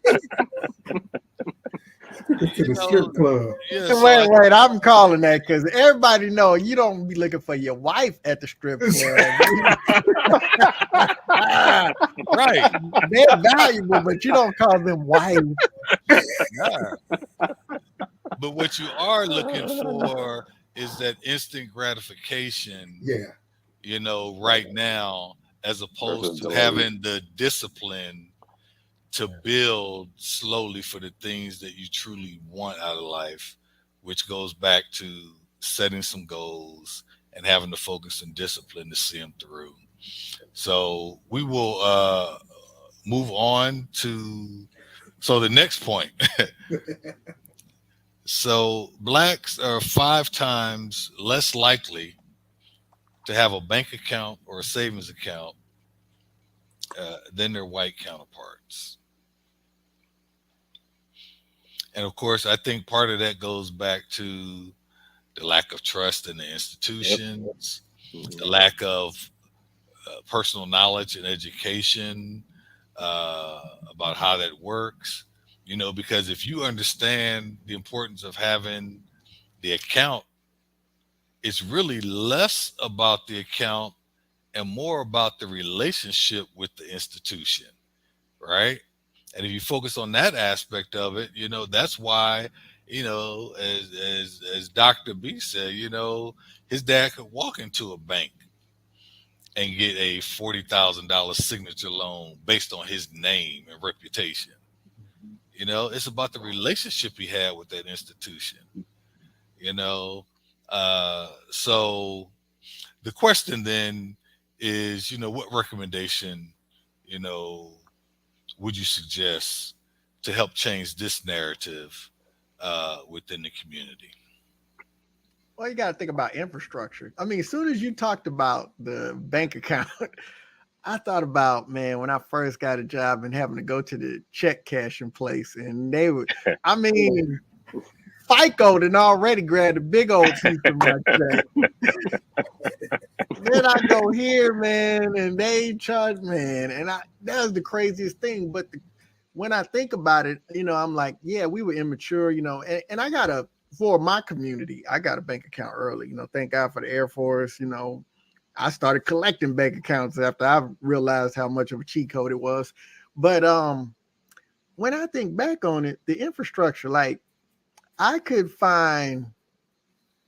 to the strip club. Yeah, So wait, I'm calling that because everybody know you don't be looking for your wife at the strip club. Right. They're valuable, but you don't call them wife. Yeah. But what you are looking for is that instant gratification. Yeah. Right now, as opposed to having the discipline to build slowly for the things that you truly want out of life, which goes back to setting some goals and having the focus and discipline to see them through. So we will move on to the next point. So Blacks are 5 times less likely to have a bank account or a savings account than their white counterparts. And of course, I think part of that goes back to the lack of trust in the institutions, the lack of personal knowledge and education about how that works. Because if you understand the importance of having the account, it's really less about the account and more about the relationship with the institution, right? And if you focus on that aspect of it, that's why You know, as Dr. B said, you know, his dad could walk into a bank and get a $40,000 signature loan based on his name and reputation. You know, it's about the relationship he had with that institution. You know, so the question then is, you know, what recommendation, you know, would you suggest to help change this narrative within the community? Well, you got to think about infrastructure. I mean, as soon as you talked about the bank account, I thought about, man, when I first got a job and having to go to the check cashing place, and they would, I mean, FICO done already grabbed a big old piece of my check. Then I go here, man, and they charge, man, and that was the craziest thing. But when I think about it, you know, I'm like, yeah, we were immature, you know, and I got for my community, I got a bank account early, you know, thank God for the Air Force, you know. I started collecting bank accounts after I realized how much of a cheat code it was. But when I think back on it, the infrastructure, like I could find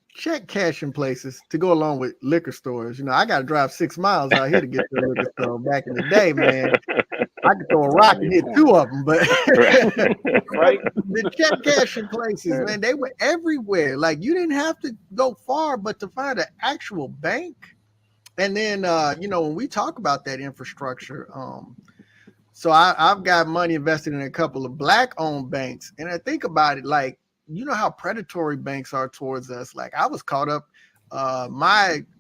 check cashing places to go along with liquor stores. You know, I got to drive 6 miles out here to get to a liquor store. Back in the day, man, I could throw a rock and hit 2 of them. But Right. the check cashing places, man, they were everywhere. Like you didn't have to go far, but to find an actual bank. And then, you know, when we talk about that infrastructure, so I've got money invested in a couple of Black-owned banks. And I think about it, like, you know how predatory banks are towards us. Like I was caught up.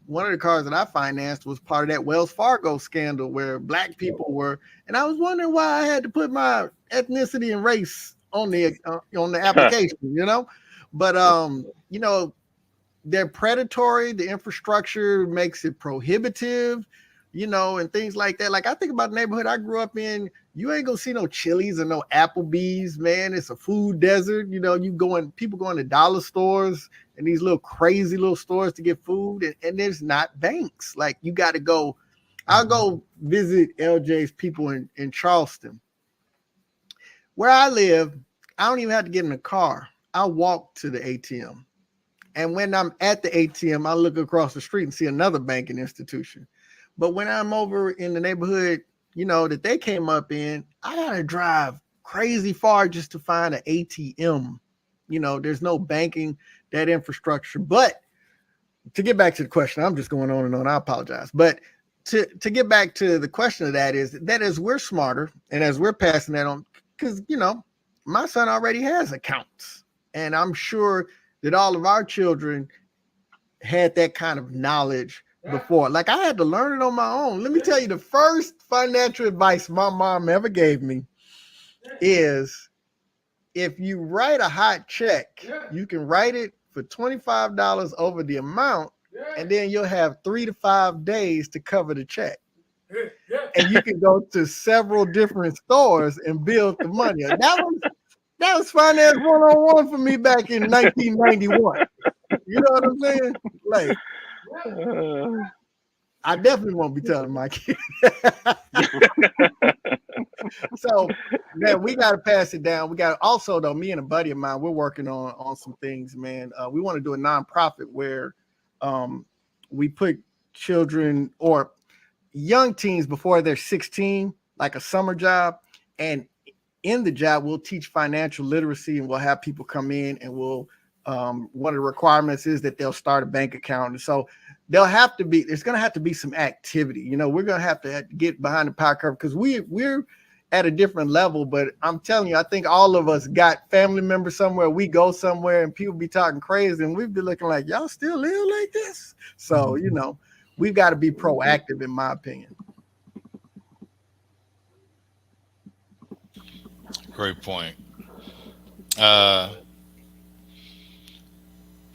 One of the cars that I financed was part of that Wells Fargo scandal where Black people were, and I was wondering why I had to put my ethnicity and race on the application, you know. But you know, they're predatory. The infrastructure makes it prohibitive, you know, and things like that. Like I think about the neighborhood I grew up in. You ain't gonna see no Chili's or no Applebee's, man. It's a food desert. You know, people going to dollar stores and these little crazy little stores to get food, and there's not banks. Like you got to go. I'll go visit LJ's people in Charleston. Where I live, I don't even have to get in a car. I walk to the ATM. And when I'm at the ATM, I look across the street and see another banking institution. But when I'm over in the neighborhood, you know, that they came up in, I got to drive crazy far just to find an ATM. You know, there's no banking, that infrastructure. But to get back to the question, I'm just going on and on. I apologize. But to get back to the question of that is that as we're smarter and as we're passing that on, because, you know, my son already has accounts. And I'm sure that all of our children had that kind of knowledge before. Like I had to learn it on my own. Let me tell you, the first financial advice my mom ever gave me is if you write a hot check, you can write it for $25 over the amount, and then you'll have 3 to 5 days to cover the check. And you can go to several different stores and build the money. That was finance 101 for me back in 1991. You know what I'm saying? Like, I definitely won't be telling my kid. So, man, we got to pass it down. We got also, though, me and a buddy of mine, we're working on some things, man. We want to do a nonprofit where we put children or young teens before they're 16, like a summer job, and in the job, we'll teach financial literacy, and we'll have people come in, and we'll one of the requirements is that they'll start a bank account. And so there's going to have to be some activity. You know, we're going to have to get behind the power curve because we're at a different level. But I'm telling you, I think all of us got family members somewhere. We go somewhere and people be talking crazy, and we'd be looking like, y'all still live like this? So, you know, we've got to be proactive, in my opinion. Great point.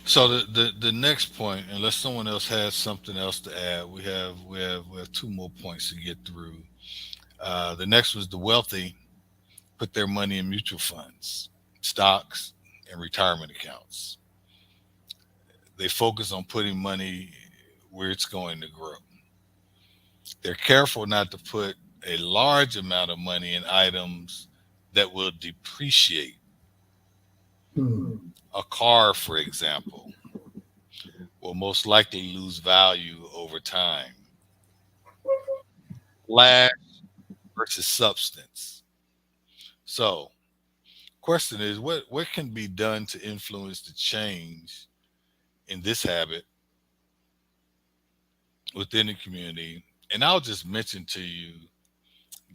So the next point, unless someone else has something else to add, we have 2 more points to get through. The next was the wealthy put their money in mutual funds, stocks, and retirement accounts. They focus on putting money where it's going to grow. They're careful not to put a large amount of money in items that will depreciate. A car, for example, will most likely lose value over time. Flash versus substance. So, question is, what can be done to influence the change in this habit within the community? And I'll just mention to you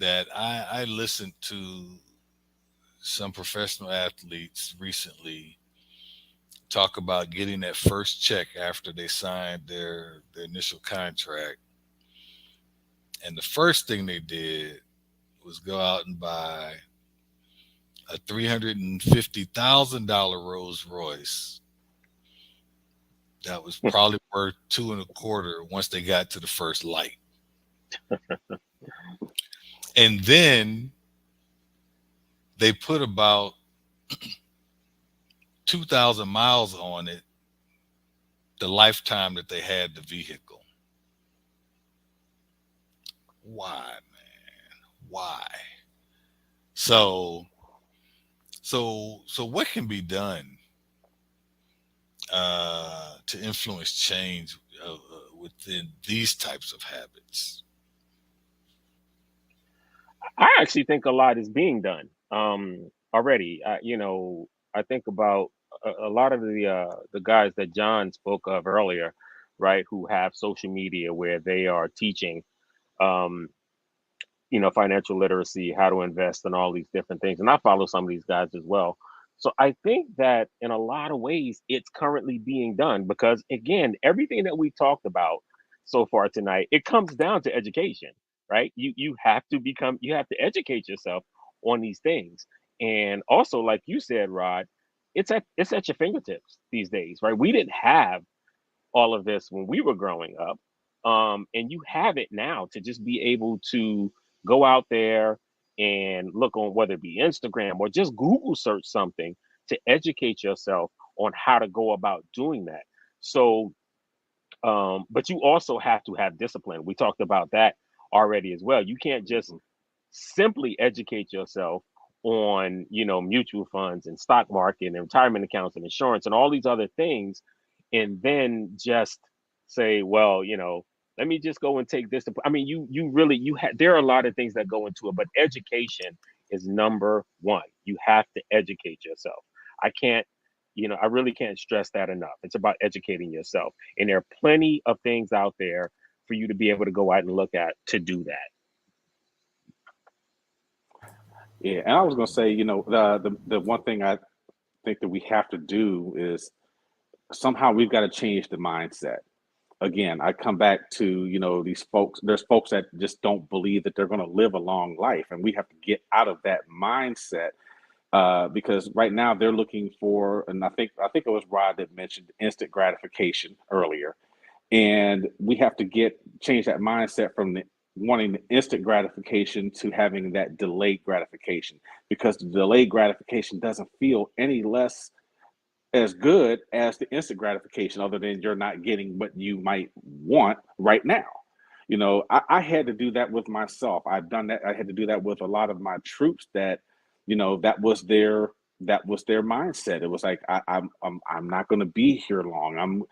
that I listened to some professional athletes recently talk about getting that first check after they signed their initial contract. And the first thing they did was go out and buy a $350,000 Rolls Royce that was probably worth two and a quarter once they got to the first light. And then they put about 2,000 miles on it the lifetime that they had the vehicle. Why, man? Why? So what can be done to influence change within these types of habits? I actually think a lot is being done already. I think about a lot of the guys that John spoke of earlier, right, who have social media where they are teaching, um, financial literacy, how to invest, and all these different things. And I follow some of these guys as well. So I think that in a lot of ways, it's currently being done because, again, everything that we talked about so far tonight, it comes down to education, right? You have to educate yourself on these things. And also, like you said, Rod, it's at your fingertips these days, right? We didn't have all of this when we were growing up. And you have it now to just be able to go out there and look on whether it be Instagram or just Google search something to educate yourself on how to go about doing that. So, but you also have to have discipline. We talked about that already as well. You can't just simply educate yourself on, mutual funds and stock market and retirement accounts and insurance and all these other things and then just say, well, let me just go and take this. I mean, you really there are a lot of things that go into it, but education is number one. You have to educate yourself. I can't, I really can't stress that enough. It's about educating yourself, and there are plenty of things out there for you to be able to go out and look at to do that. Yeah, and I was gonna say, the one thing I think that we have to do is somehow we've got to change the mindset. Again, I come back to, these folks, there's folks that just don't believe that they're going to live a long life. And we have to get out of that mindset because right now they're looking for, and I think it was Rod that mentioned instant gratification earlier. And we have to change that mindset from wanting the instant gratification to having that delayed gratification, because the delayed gratification doesn't feel any less as good as the instant gratification, other than you're not getting what you might want right now. I had to do that with myself. I've done that. I had to do that with a lot of my troops that, that was their mindset. It was like, I'm not going to be here long.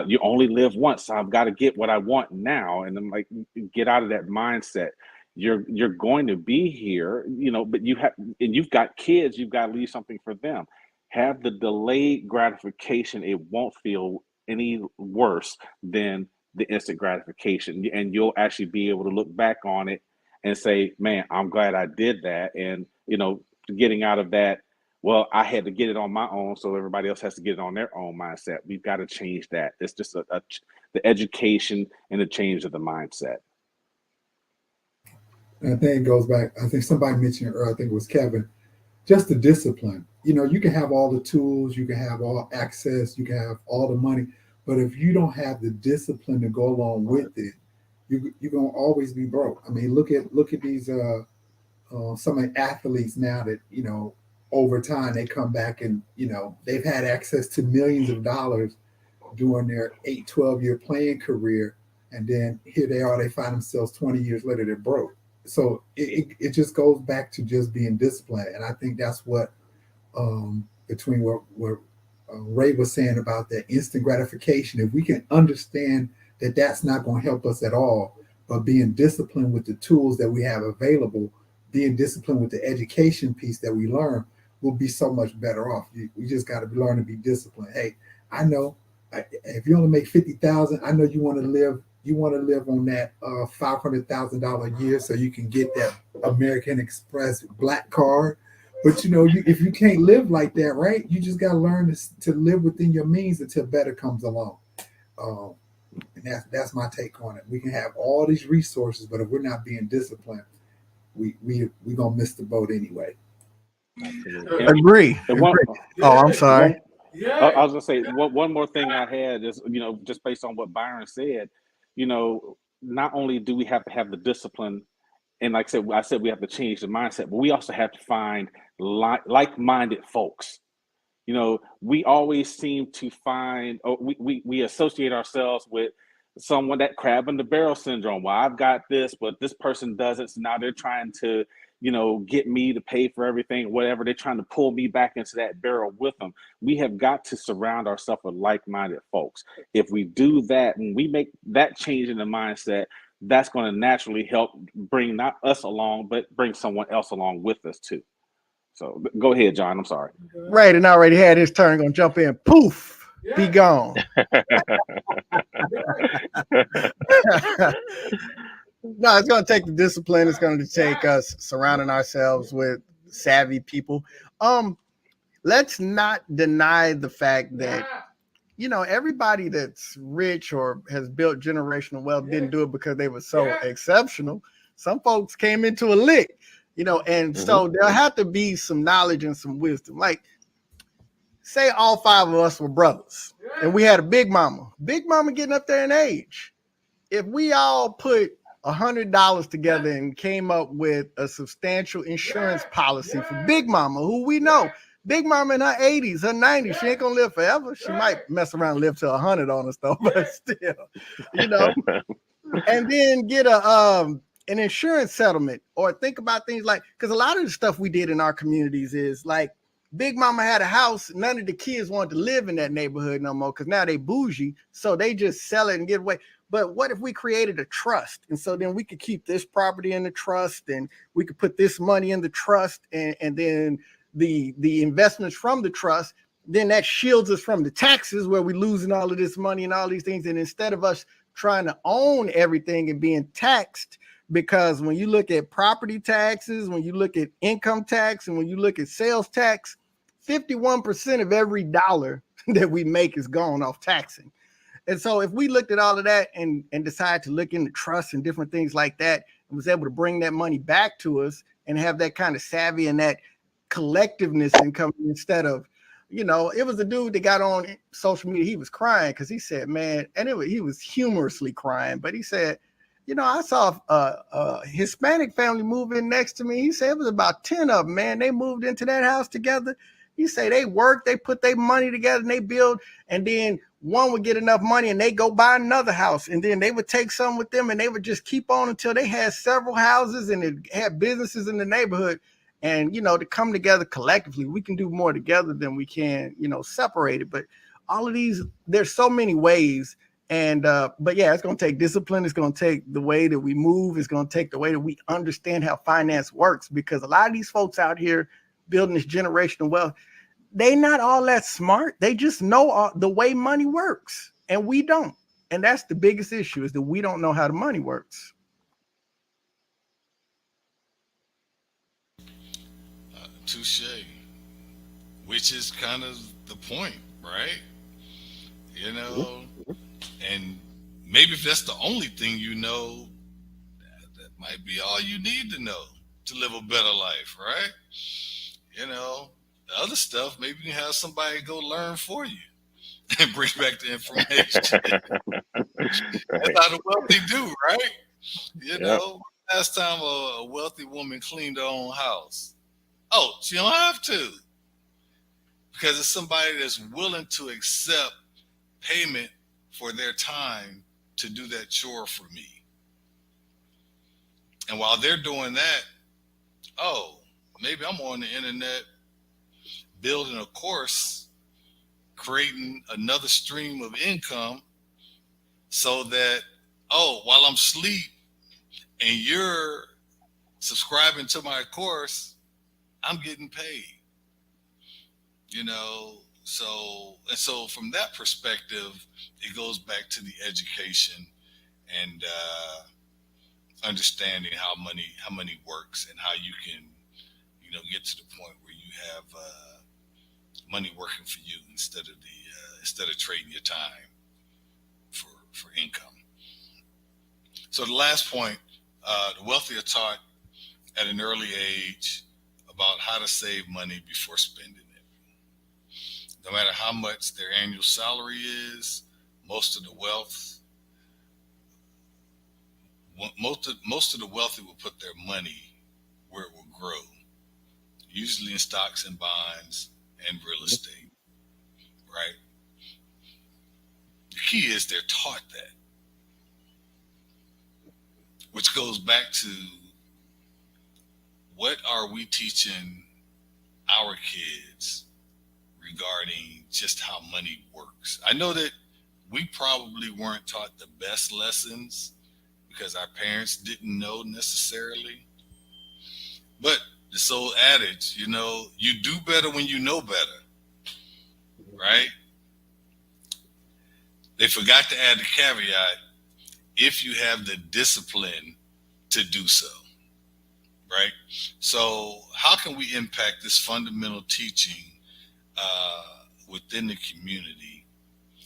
You only live once. So I've got to get what I want now. And I'm like, get out of that mindset. You're going to be here, but you've got kids, you've got to leave something for them. Have the delayed gratification. It won't feel any worse than the instant gratification. And you'll actually be able to look back on it and say, man, I'm glad I did that. And, getting out of that, well, I had to get it on my own, so everybody else has to get it on their own mindset. We've got to change that. It's just the education and the change of the mindset. And I think it goes back, I think somebody mentioned it earlier, I think it was Kevin, just the discipline. You can have all the tools, you can have all access, you can have all the money, but if you don't have the discipline to go along with it, you're gonna always be broke. I mean, look at these some of the athletes now that over time they come back and they've had access to millions of dollars during their 8-12 year playing career, and then here they are, they find themselves 20 years later, they're broke. So it just goes back to just being disciplined, and I think that's what between what Ray was saying about that instant gratification, if we can understand that that's not going to help us at all, but being disciplined with the tools that we have available, being disciplined with the education piece that we learn, we'll be so much better off. We just got to learn to be disciplined. Hey, I know if you only make 50,000, I know you want to live. You want to live on that $500,000 a year so you can get that American Express black card. But if you can't live like that, right? You just got to learn to live within your means until better comes along. And that's my take on it. We can have all these resources, but if we're not being disciplined, we gonna miss the boat anyway. Agree. I'm sorry. I was gonna say one more thing I had is, just based on what Byron said, not only do we have to have the discipline, and like I said we have to change the mindset, but we also have to find like-minded folks. We always seem to find, we associate ourselves with someone, that crab in the barrel syndrome. Well, I've got this, but this person doesn't. So now they're trying to, get me to pay for everything, whatever. They're trying to pull me back into that barrel with them. We have got to surround ourselves with like-minded folks. If we do that and we make that change in the mindset, that's going to naturally help bring not us along, but bring someone else along with us too. So go ahead, John. I'm sorry. Right, and already had his turn. Gonna jump in. Poof, be gone. No, it's going to take the discipline. It's going to take us surrounding ourselves with savvy people. Let's not deny the fact that, everybody that's rich or has built generational wealth didn't do it because they were so exceptional. Some folks came into a lick, and so there'll have to be some knowledge and some wisdom. Like, say all 5 of us were brothers and we had a big mama getting up there in age. If we all put $100 together and came up with a substantial insurance policy for Big Mama, who we know, Big Mama in her 80s, her 90s, she ain't gonna live forever. She might mess around and live to 100 on us though, but still, and then get an insurance settlement, or think about things like, because a lot of the stuff we did in our communities is like, Big Mama had a house, none of the kids wanted to live in that neighborhood no more because now they bougie, so they just sell it and get away. But what if we created a trust? And so then we could keep this property in the trust, and we could put this money in the trust, and then the investments from the trust, then that shields us from the taxes where we're losing all of this money and all these things. And instead of us trying to own everything and being taxed, because when you look at property taxes, when you look at income tax, and when you look at sales tax, 51% of every dollar that we make is gone off taxing. And so if we looked at all of that and decided to look into trust and different things like that, and was able to bring that money back to us and have that kind of savvy and that collectiveness income, instead of, it was a dude that got on social media. He was crying because he said, man, and he was humorously crying, but he said, I saw a Hispanic family move in next to me. He said it was about 10 of them, man. They moved into that house together. He said they worked, they put their money together and they build, and then one would get enough money and they go buy another house, and then they would take some with them and they would just keep on until they had several houses and it had businesses in the neighborhood. And, to come together collectively, we can do more together than we can, separated. But all of these, there's so many ways. And, but yeah, it's going to take discipline. It's going to take the way that we move. It's going to take the way that we understand how finance works, because a lot of these folks out here building this generational wealth, they not all that smart. They just know the way money works, and we don't. And that's the biggest issue, is that we don't know how the money works. Touche, which is kind of the point, right? And maybe if that's the only thing that might be all you need to know to live a better life, right? The other stuff, maybe you can have somebody go learn for you and bring back the information. That's how the wealthy do, right? Last time a wealthy woman cleaned her own house. Oh, she don't have to, because it's somebody that's willing to accept payment for their time to do that chore for me. And while they're doing that, maybe I'm on the internet building a course creating another stream of income so that, while I'm asleep and you're subscribing to my course, I'm getting paid. So from that perspective, it goes back to the education and understanding how money works and how you can, get to the point where you have money working for you instead of trading your time for income. So the last point, the wealthy are taught at an early age about how to save money before spending it. No matter how much their annual salary is, most of the wealthy will put their money where it will grow, usually in stocks and bonds and real estate, right? The key is they're taught that, which goes back to what are we teaching our kids regarding just how money works. I know that we probably weren't taught the best lessons because our parents didn't know necessarily. But this old adage, you do better when you know better, right? They forgot to add the caveat, if you have the discipline to do so, right? So how can we impact this fundamental teaching within the community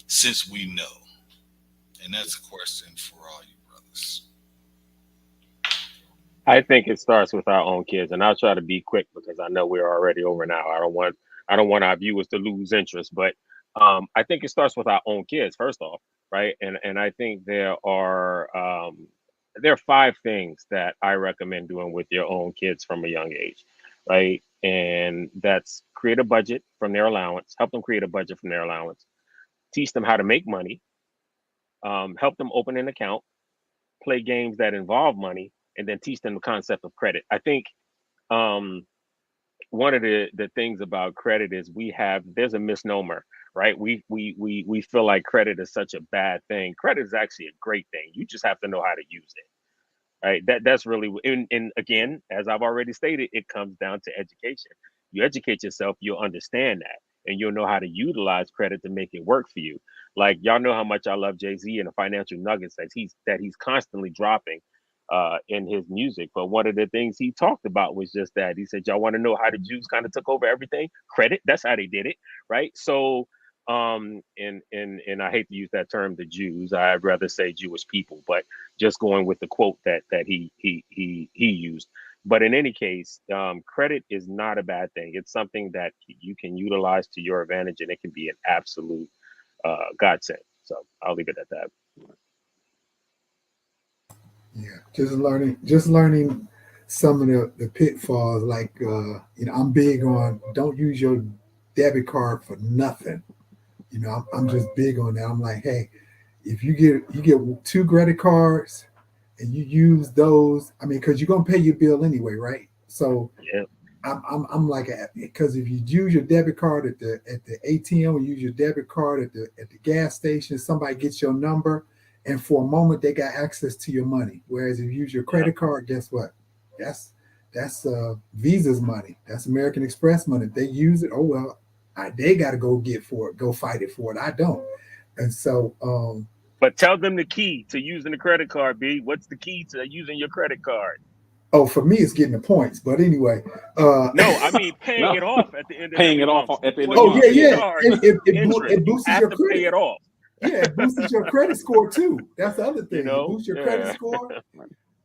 since we know? And that's a question for all you brothers. I think it starts with our own kids, and I'll try to be quick because I know we're already over now. I don't want our viewers to lose interest, but I think it starts with our own kids first off, right? And I think there are 5 things that I recommend doing with your own kids from a young age, right? And that's create a budget from their allowance, help them create a budget from their allowance, teach them how to make money, help them open an account, play games that involve money, and then teach them the concept of credit. I think one of the things about credit is there's a misnomer, right? We feel like credit is such a bad thing. Credit is actually a great thing. You just have to know how to use it, right? That's really, and again, as I've already stated, it comes down to education. You educate yourself, you'll understand that, and you'll know how to utilize credit to make it work for you. Like, y'all know how much I love Jay-Z and the financial nuggets that he's constantly dropping in his music. But one of the things he talked about was just that. He said, y'all want to know how the Jews kind of took over everything? Credit. That's how they did it, right? So and I hate to use that term, the Jews. I'd rather say Jewish people, but just going with the quote that he used. But in any case, credit is not a bad thing. It's something that you can utilize to your advantage, and it can be an absolute godsend. So I'll leave it at that. Yeah, just learning some of the pitfalls. Like I'm big on don't use your debit card for nothing. I'm just big on that. I'm like, hey, if you get 2 credit cards and you use those, because you're gonna pay your bill anyway, right? So yeah. I'm like, because if you use your debit card at the ATM or use your debit card at the gas station, somebody gets your number, and for a moment they got access to your money. Whereas if you use your credit card, guess what? That's Visa's money. That's American Express money. If they use it, oh well, they got to go fight it for it. I don't. And so, but tell them the key to using the credit card, B. What's the key to using your credit card? Oh, for me, it's getting the points. But anyway, no, I mean paying it off at the end of paying it off month. at the end of the month. It boosts your credit. Pay it off. Yeah, it boosts your credit score too. That's the other thing. It boosts your credit score.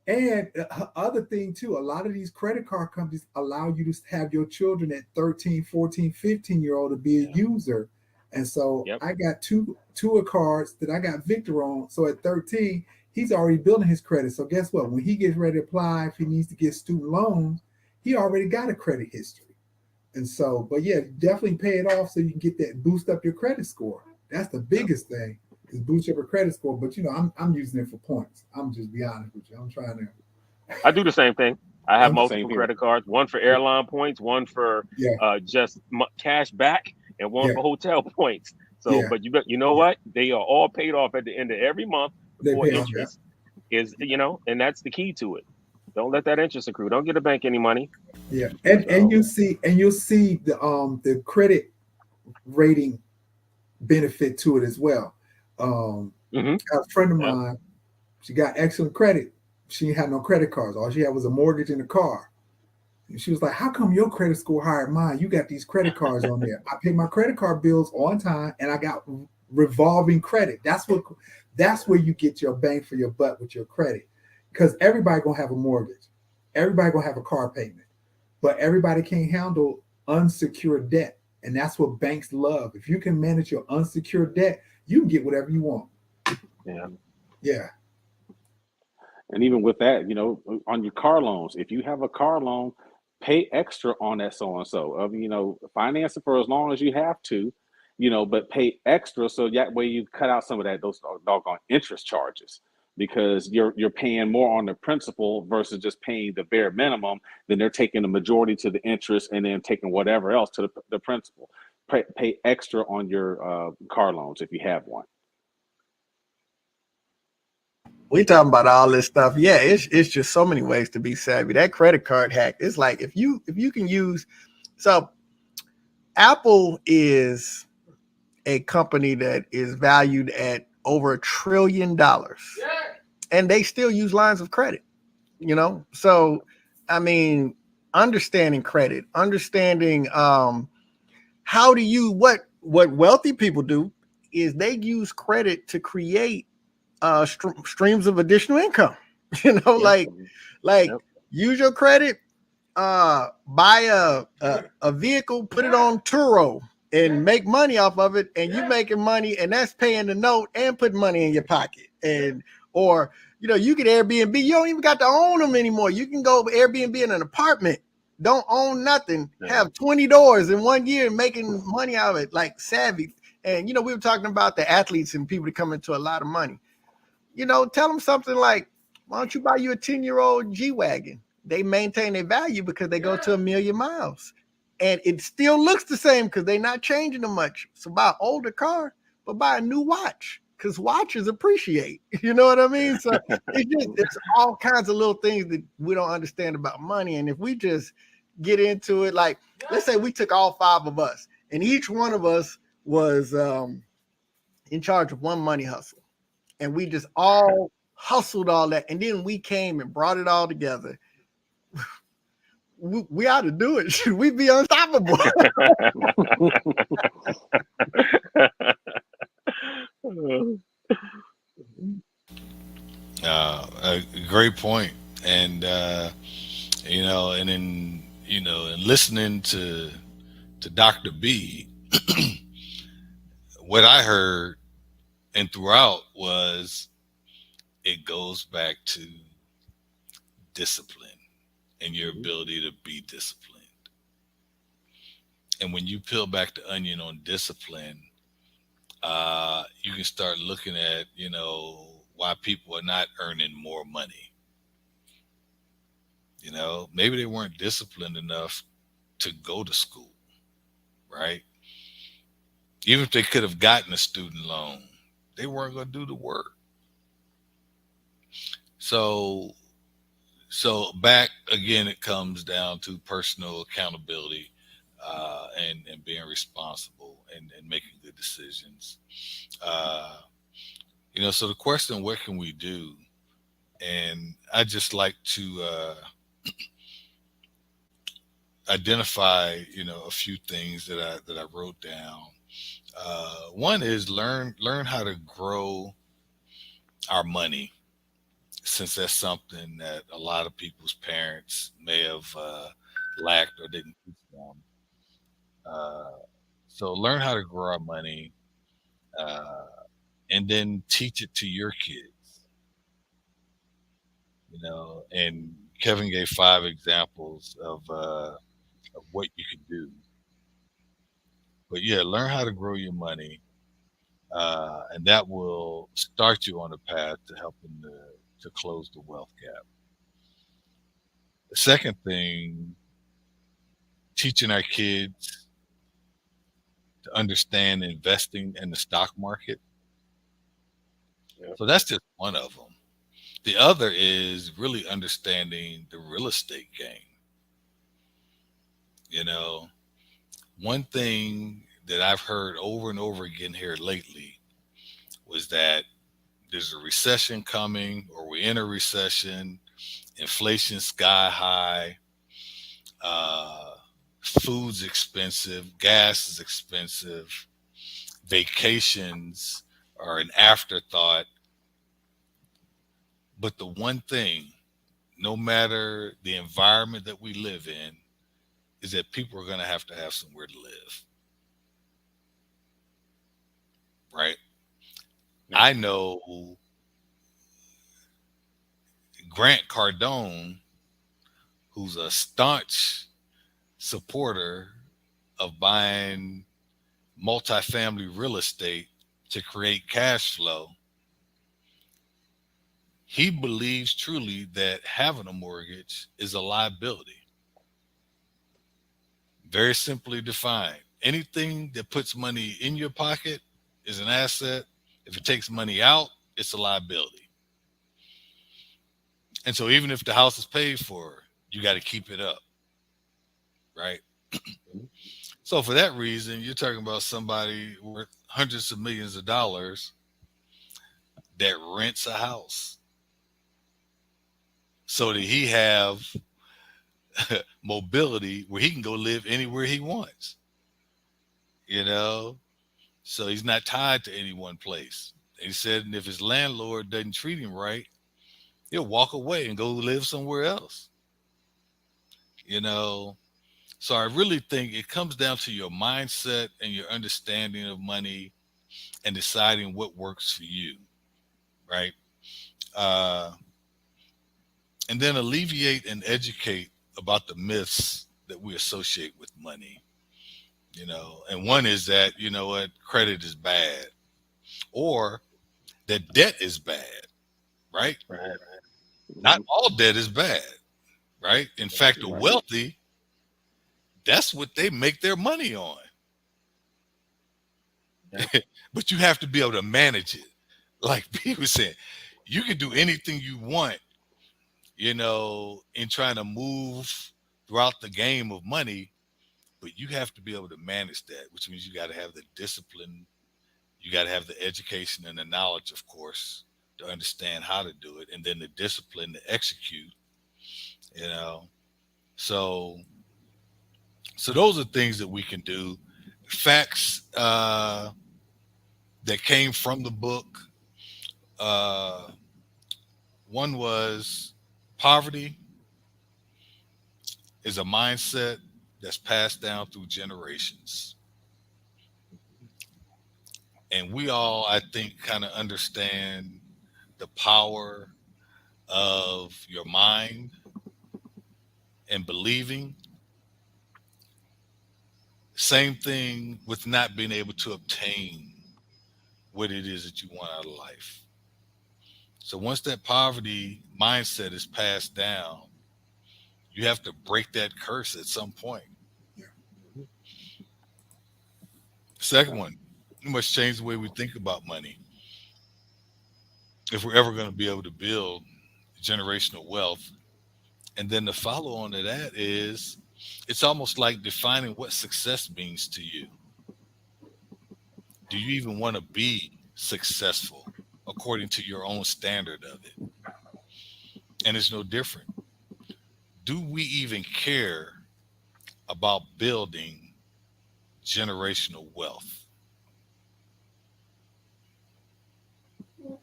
And other thing too, a lot of these credit card companies allow you to have your children at 13, 14, 15-year-old to be a user. And so I got two cards that I got Victor on. So at 13, he's already building his credit. So guess what? When he gets ready to apply, if he needs to get student loans, he already got a credit history. And so, but yeah, definitely pay it off so you can get that, boost up your credit score. That's the biggest thing, is boost up your credit score. But I'm using it for points. I'm just be honest with you. I'm trying to. I do the same thing. I have multiple credit cards, one for airline points, one for just cash back, and one for hotel points. So, Yeah. but you know what? They are all paid off at the end of every month They before pay off. Yeah. interest is, and that's the key to it. Don't let that interest accrue. Don't give the bank any money. Yeah. And So, you'll see the credit rating benefit to it as well. mhm. A friend of Yep. mine, she got excellent credit. She had no credit cards. All she had was a mortgage and a car. And she was like, "How come your credit score higher than mine? You got these credit cards on there. I pay my credit card bills on time, and I got revolving credit. That's where you get your bang for your buck with your credit, because everybody gonna have a mortgage, everybody gonna have a car payment, but everybody can't handle unsecured debt, and that's what banks love. If you can manage your unsecured debt, you can get whatever you want. Yeah. Yeah, And even with that, on your car loans, if you have a car loan, pay extra on that so and so. Finance it for as long as you have to, but pay extra so that way you cut out some of those doggone interest charges, because you're paying more on the principal versus just paying the bare minimum. Then they're taking the majority to the interest and then taking whatever else to the principal. Pay extra on your car loans if you have one. We talking about all this stuff. Yeah, it's just so many ways to be savvy. That credit card hack, it's like if you can use, so Apple is a company that is valued at over $1 trillion, and they still use lines of credit. So I mean, understanding credit, understanding how to use what wealthy people do is they use credit to create streams of additional income. Yep. like Yep. use your credit, buy a vehicle, put it on Turo, and make money off of it, and you making money, and that's paying the note and putting money in your pocket. And or you can Airbnb. You don't even got to own them anymore. You can go Airbnb in an apartment, don't own nothing, Yeah. have 20 doors in 1 year, making money out of it, like savvy. And we were talking about the athletes and people that come into a lot of money. Tell them something like, why don't you buy you a 10-year-old G-Wagon? They maintain their value because they go to 1,000,000 miles. And it still looks the same because they're not changing them much. So buy an older car, but buy a new watch, because watches appreciate. You know what I mean? So it's all kinds of little things that we don't understand about money. And if we just get into it, like, let's say we took all 5 of us, and each one of us was in charge of one money hustle. And we just all hustled all that. And then we came and brought it all together. We ought to do it. Should we be unstoppable? A great point. And, and then, and listening to Dr. B, what I heard and throughout was it goes back to discipline and your ability to be disciplined. And when you peel back the onion on discipline, you can start looking at, why people are not earning more money. Maybe they weren't disciplined enough to go to school, right? Even if they could have gotten a student loan, they weren't going to do the work. So back again, it comes down to personal accountability and being responsible and making good decisions. So the question, what can we do? And I just like to identify, a few things that I wrote down. One is learn how to grow our money, since that's something that a lot of people's parents may have lacked or didn't teach them. So learn how to grow our money, and then teach it to your kids. And Kevin gave 5 examples of what you can do. But yeah, learn how to grow your money, and that will start you on a path to helping to close the wealth gap. The second thing, teaching our kids to understand investing in the stock market. Yeah. So that's just one of them. The other is really understanding the real estate game. You know, one thing that I've heard over and over again here lately was that there's a recession coming, or we're in a recession, inflation sky high, food's expensive, gas is expensive, vacations are an afterthought. But the one thing, no matter the environment that we live in, is that people are going to have somewhere to live. Right? Yeah. I know Grant Cardone, who's a staunch supporter of buying multifamily real estate to create cash flow. He believes truly that having a mortgage is a liability. Very simply defined. Anything that puts money in your pocket is an asset. If it takes money out, it's a liability. And so even if the house is paid for, you got to keep it up. Right? So for that reason, you're talking about somebody worth hundreds of millions of dollars that rents a house so that he have mobility where he can go live anywhere he wants. You know, so he's not tied to any one place. He said, and if his landlord doesn't treat him right, he'll walk away and go live somewhere else. You know, so I really think it comes down to your mindset and your understanding of money and deciding what works for you, right? And then alleviate and educate about the myths that we associate with money. You know, and one is that, you know what, credit is bad, or that debt is bad, right? Right. Not all debt is bad, right? In fact, the wealthy, that's what they make their money on. Yeah. But you have to be able to manage it. Like P was saying, you can do anything you want, you know, in trying to move throughout the game of money, but you have to be able to manage that, which means you got to have the discipline, you got to have the education and the knowledge, of course, to understand how to do it, and then the discipline to execute, you know. So those are things that we can do. Facts that came from the book. One was poverty is a mindset that's passed down through generations. And we all, I think, kind of understand the power of your mind and believing. Same thing with not being able to obtain what it is that you want out of life. So once that poverty mindset is passed down, you have to break that curse at some point. Yeah. Second one, we must change the way we think about money. If we're ever going to be able to build generational wealth. And then the follow on to that is it's almost like defining what success means to you. Do you even want to be successful according to your own standard of it? And it's no different. Do we even care about building generational wealth?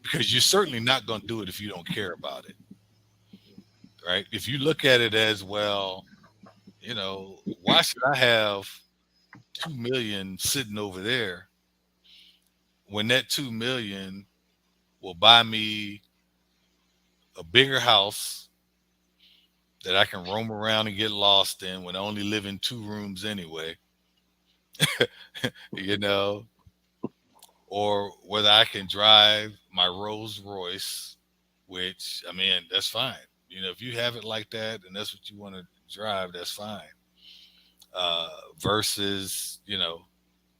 Because you're certainly not going to do it if you don't care about it, right? If you look at it as, well, you know, why should I have 2 million sitting over there when that 2 million will buy me a bigger house that I can roam around and get lost in when I only live in 2 rooms anyway, you know, or whether I can drive my Rolls Royce, which, I mean, that's fine. You know, if you have it like that and that's what you want to drive, that's fine. Versus, you know,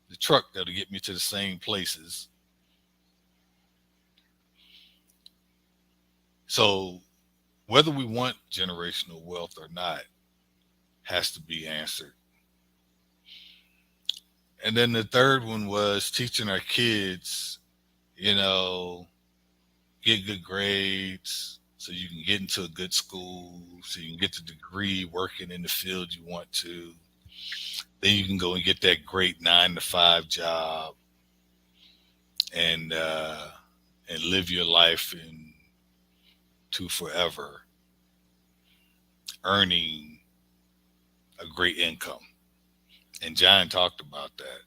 the truck that'll get me to the same places. So whether we want generational wealth or not has to be answered. And then the third one was teaching our kids, you know, get good grades so you can get into a good school, so you can get the degree working in the field you want to. Then you can go and get that great 9-to-5 job and live your life to forever, earning a great income. And John talked about that,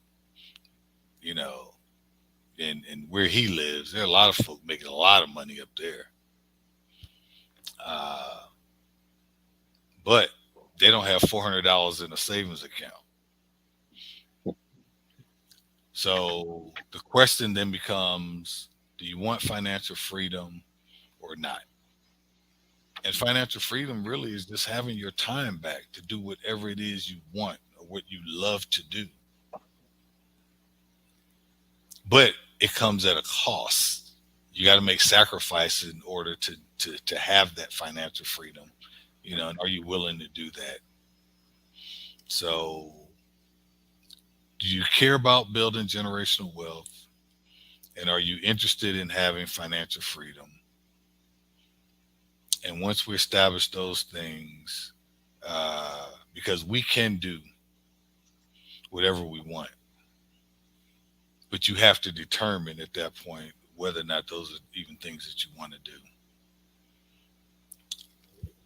you know, and where he lives, there are a lot of folk making a lot of money up there. But they don't have $400 in a savings account. So the question then becomes, do you want financial freedom or not? And financial freedom really is just having your time back to do whatever it is you want or what you love to do. But it comes at a cost. You got to make sacrifices in order to have that financial freedom, you know, and are you willing to do that? So do you care about building generational wealth? And are you interested in having financial freedom? And once we establish those things, because we can do whatever we want, but you have to determine at that point whether or not those are even things that you want to do.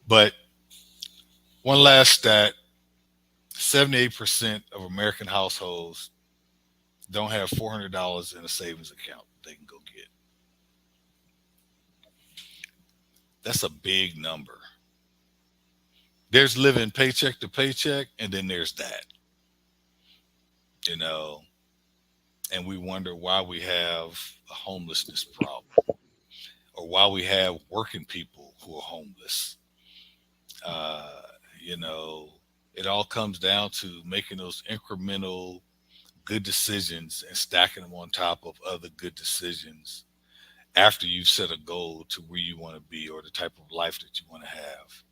But one last stat, 78% of American households don't have $400 in a savings account they can go get. That's a big number. There's living paycheck to paycheck, and then there's that, you know, and we wonder why we have a homelessness problem or why we have working people who are homeless. You know, it all comes down to making those incremental good decisions and stacking them on top of other good decisions after you've set a goal to where you want to be or the type of life that you want to have,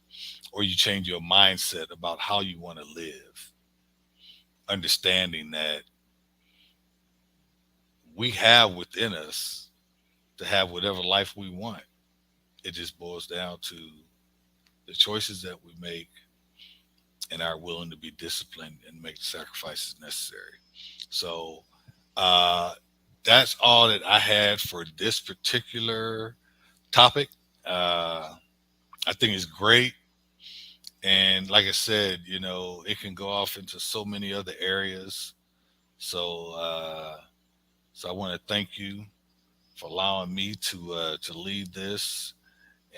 or you change your mindset about how you want to live, understanding that we have within us to have whatever life we want. It just boils down to the choices that we make and are willing to be disciplined and make the sacrifices necessary. So that's all that I had for this particular topic. I think it's great. And like I said, you know, it can go off into so many other areas. So I want to thank you for allowing me to lead this,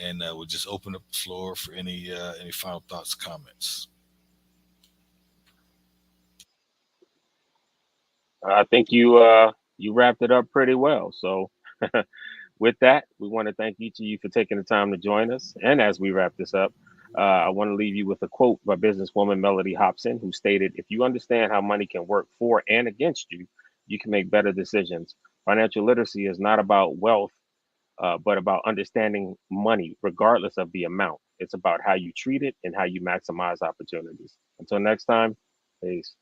and we'll just open up the floor for any final thoughts, comments. I think you wrapped it up pretty well. So with that, we want to thank each of you for taking the time to join us. And as we wrap this up, I want to leave you with a quote by businesswoman Mellody Hobson, who stated, "If you understand how money can work for and against you, you can make better decisions. Financial literacy is not about wealth, but about understanding money, regardless of the amount. It's about how you treat it and how you maximize opportunities." Until next time, peace.